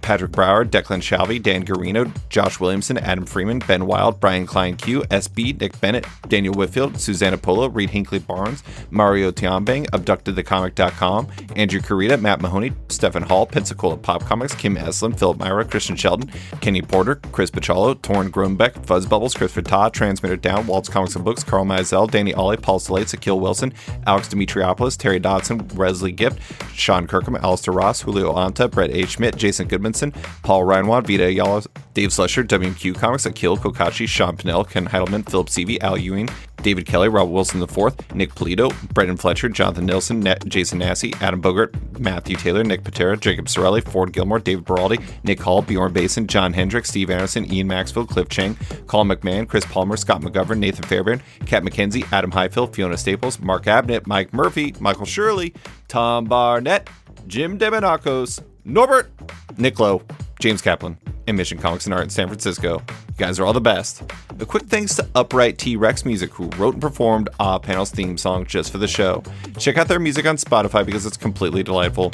Patrick Brower, Declan Shalvey, Dan Garino, Josh Williamson, Adam Freeman, Ben Wild, Brian Klein Q, SB, Nick Bennett, Daniel Whitfield, Susanna Polo, Reed Hinkley Barnes, Mario Tiambang, AbductedTheComic.com, Andrew Carita, Matt Mahoney, Stephen Hall, Pensacola Pop Comics, Kim Eslin, Philip Myra, Christian Sheldon, Kenny Porter, Chris Pachalo, Torrin Grumbeck, Fuzz Bubbles, Christopher Todd, Transmitter Down, Waltz Comics and Books, Carl Mizell, Danny Ollie, Paul Salate, Akil Wilson, Alex Dimitriopoulos, Terry Dodson, Wesley Gift, Sean Kirkham, Alistair Ross, Julio Anta, Brett H. Schmidt, Jason Goodmanson, Paul Reinwald, Vita Ayala, Dave Slusher, WMQ Comics, Akil Kokachi, Sean Pinnell, Ken Heidelman, Philip Seavey, Al Ewing, David Kelly, Robert Wilson IV, Nick Polito, Brendan Fletcher, Jonathan Nilsson, Jason Massey, Adam Bogart, Matthew Taylor, Nick Patera, Jacob Sorelli, Ford Gilmore, David Baraldi, Nick Hall, Bjorn Basin, John Hendricks, Steve Anderson, Ian Maxfield, Cliff Chang, Colin McMahon, Chris Palmer, Scott McGovern, Nathan Fairbairn, Kat McKenzie, Adam Highfield, Fiona Staples, Mark Abnett, Mike Murphy, Michael Shirley, Tom Barnett, Jim Demonakos, Norbert, Nick Lowe, James Kaplan, and Mission Comics and Art in San Francisco. You guys are all the best. A quick thanks to Upright T-Rex Music, who wrote and performed Off Panel's theme song just for the show. Check out their music on Spotify because it's completely delightful.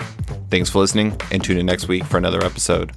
Thanks for listening, and tune in next week for another episode.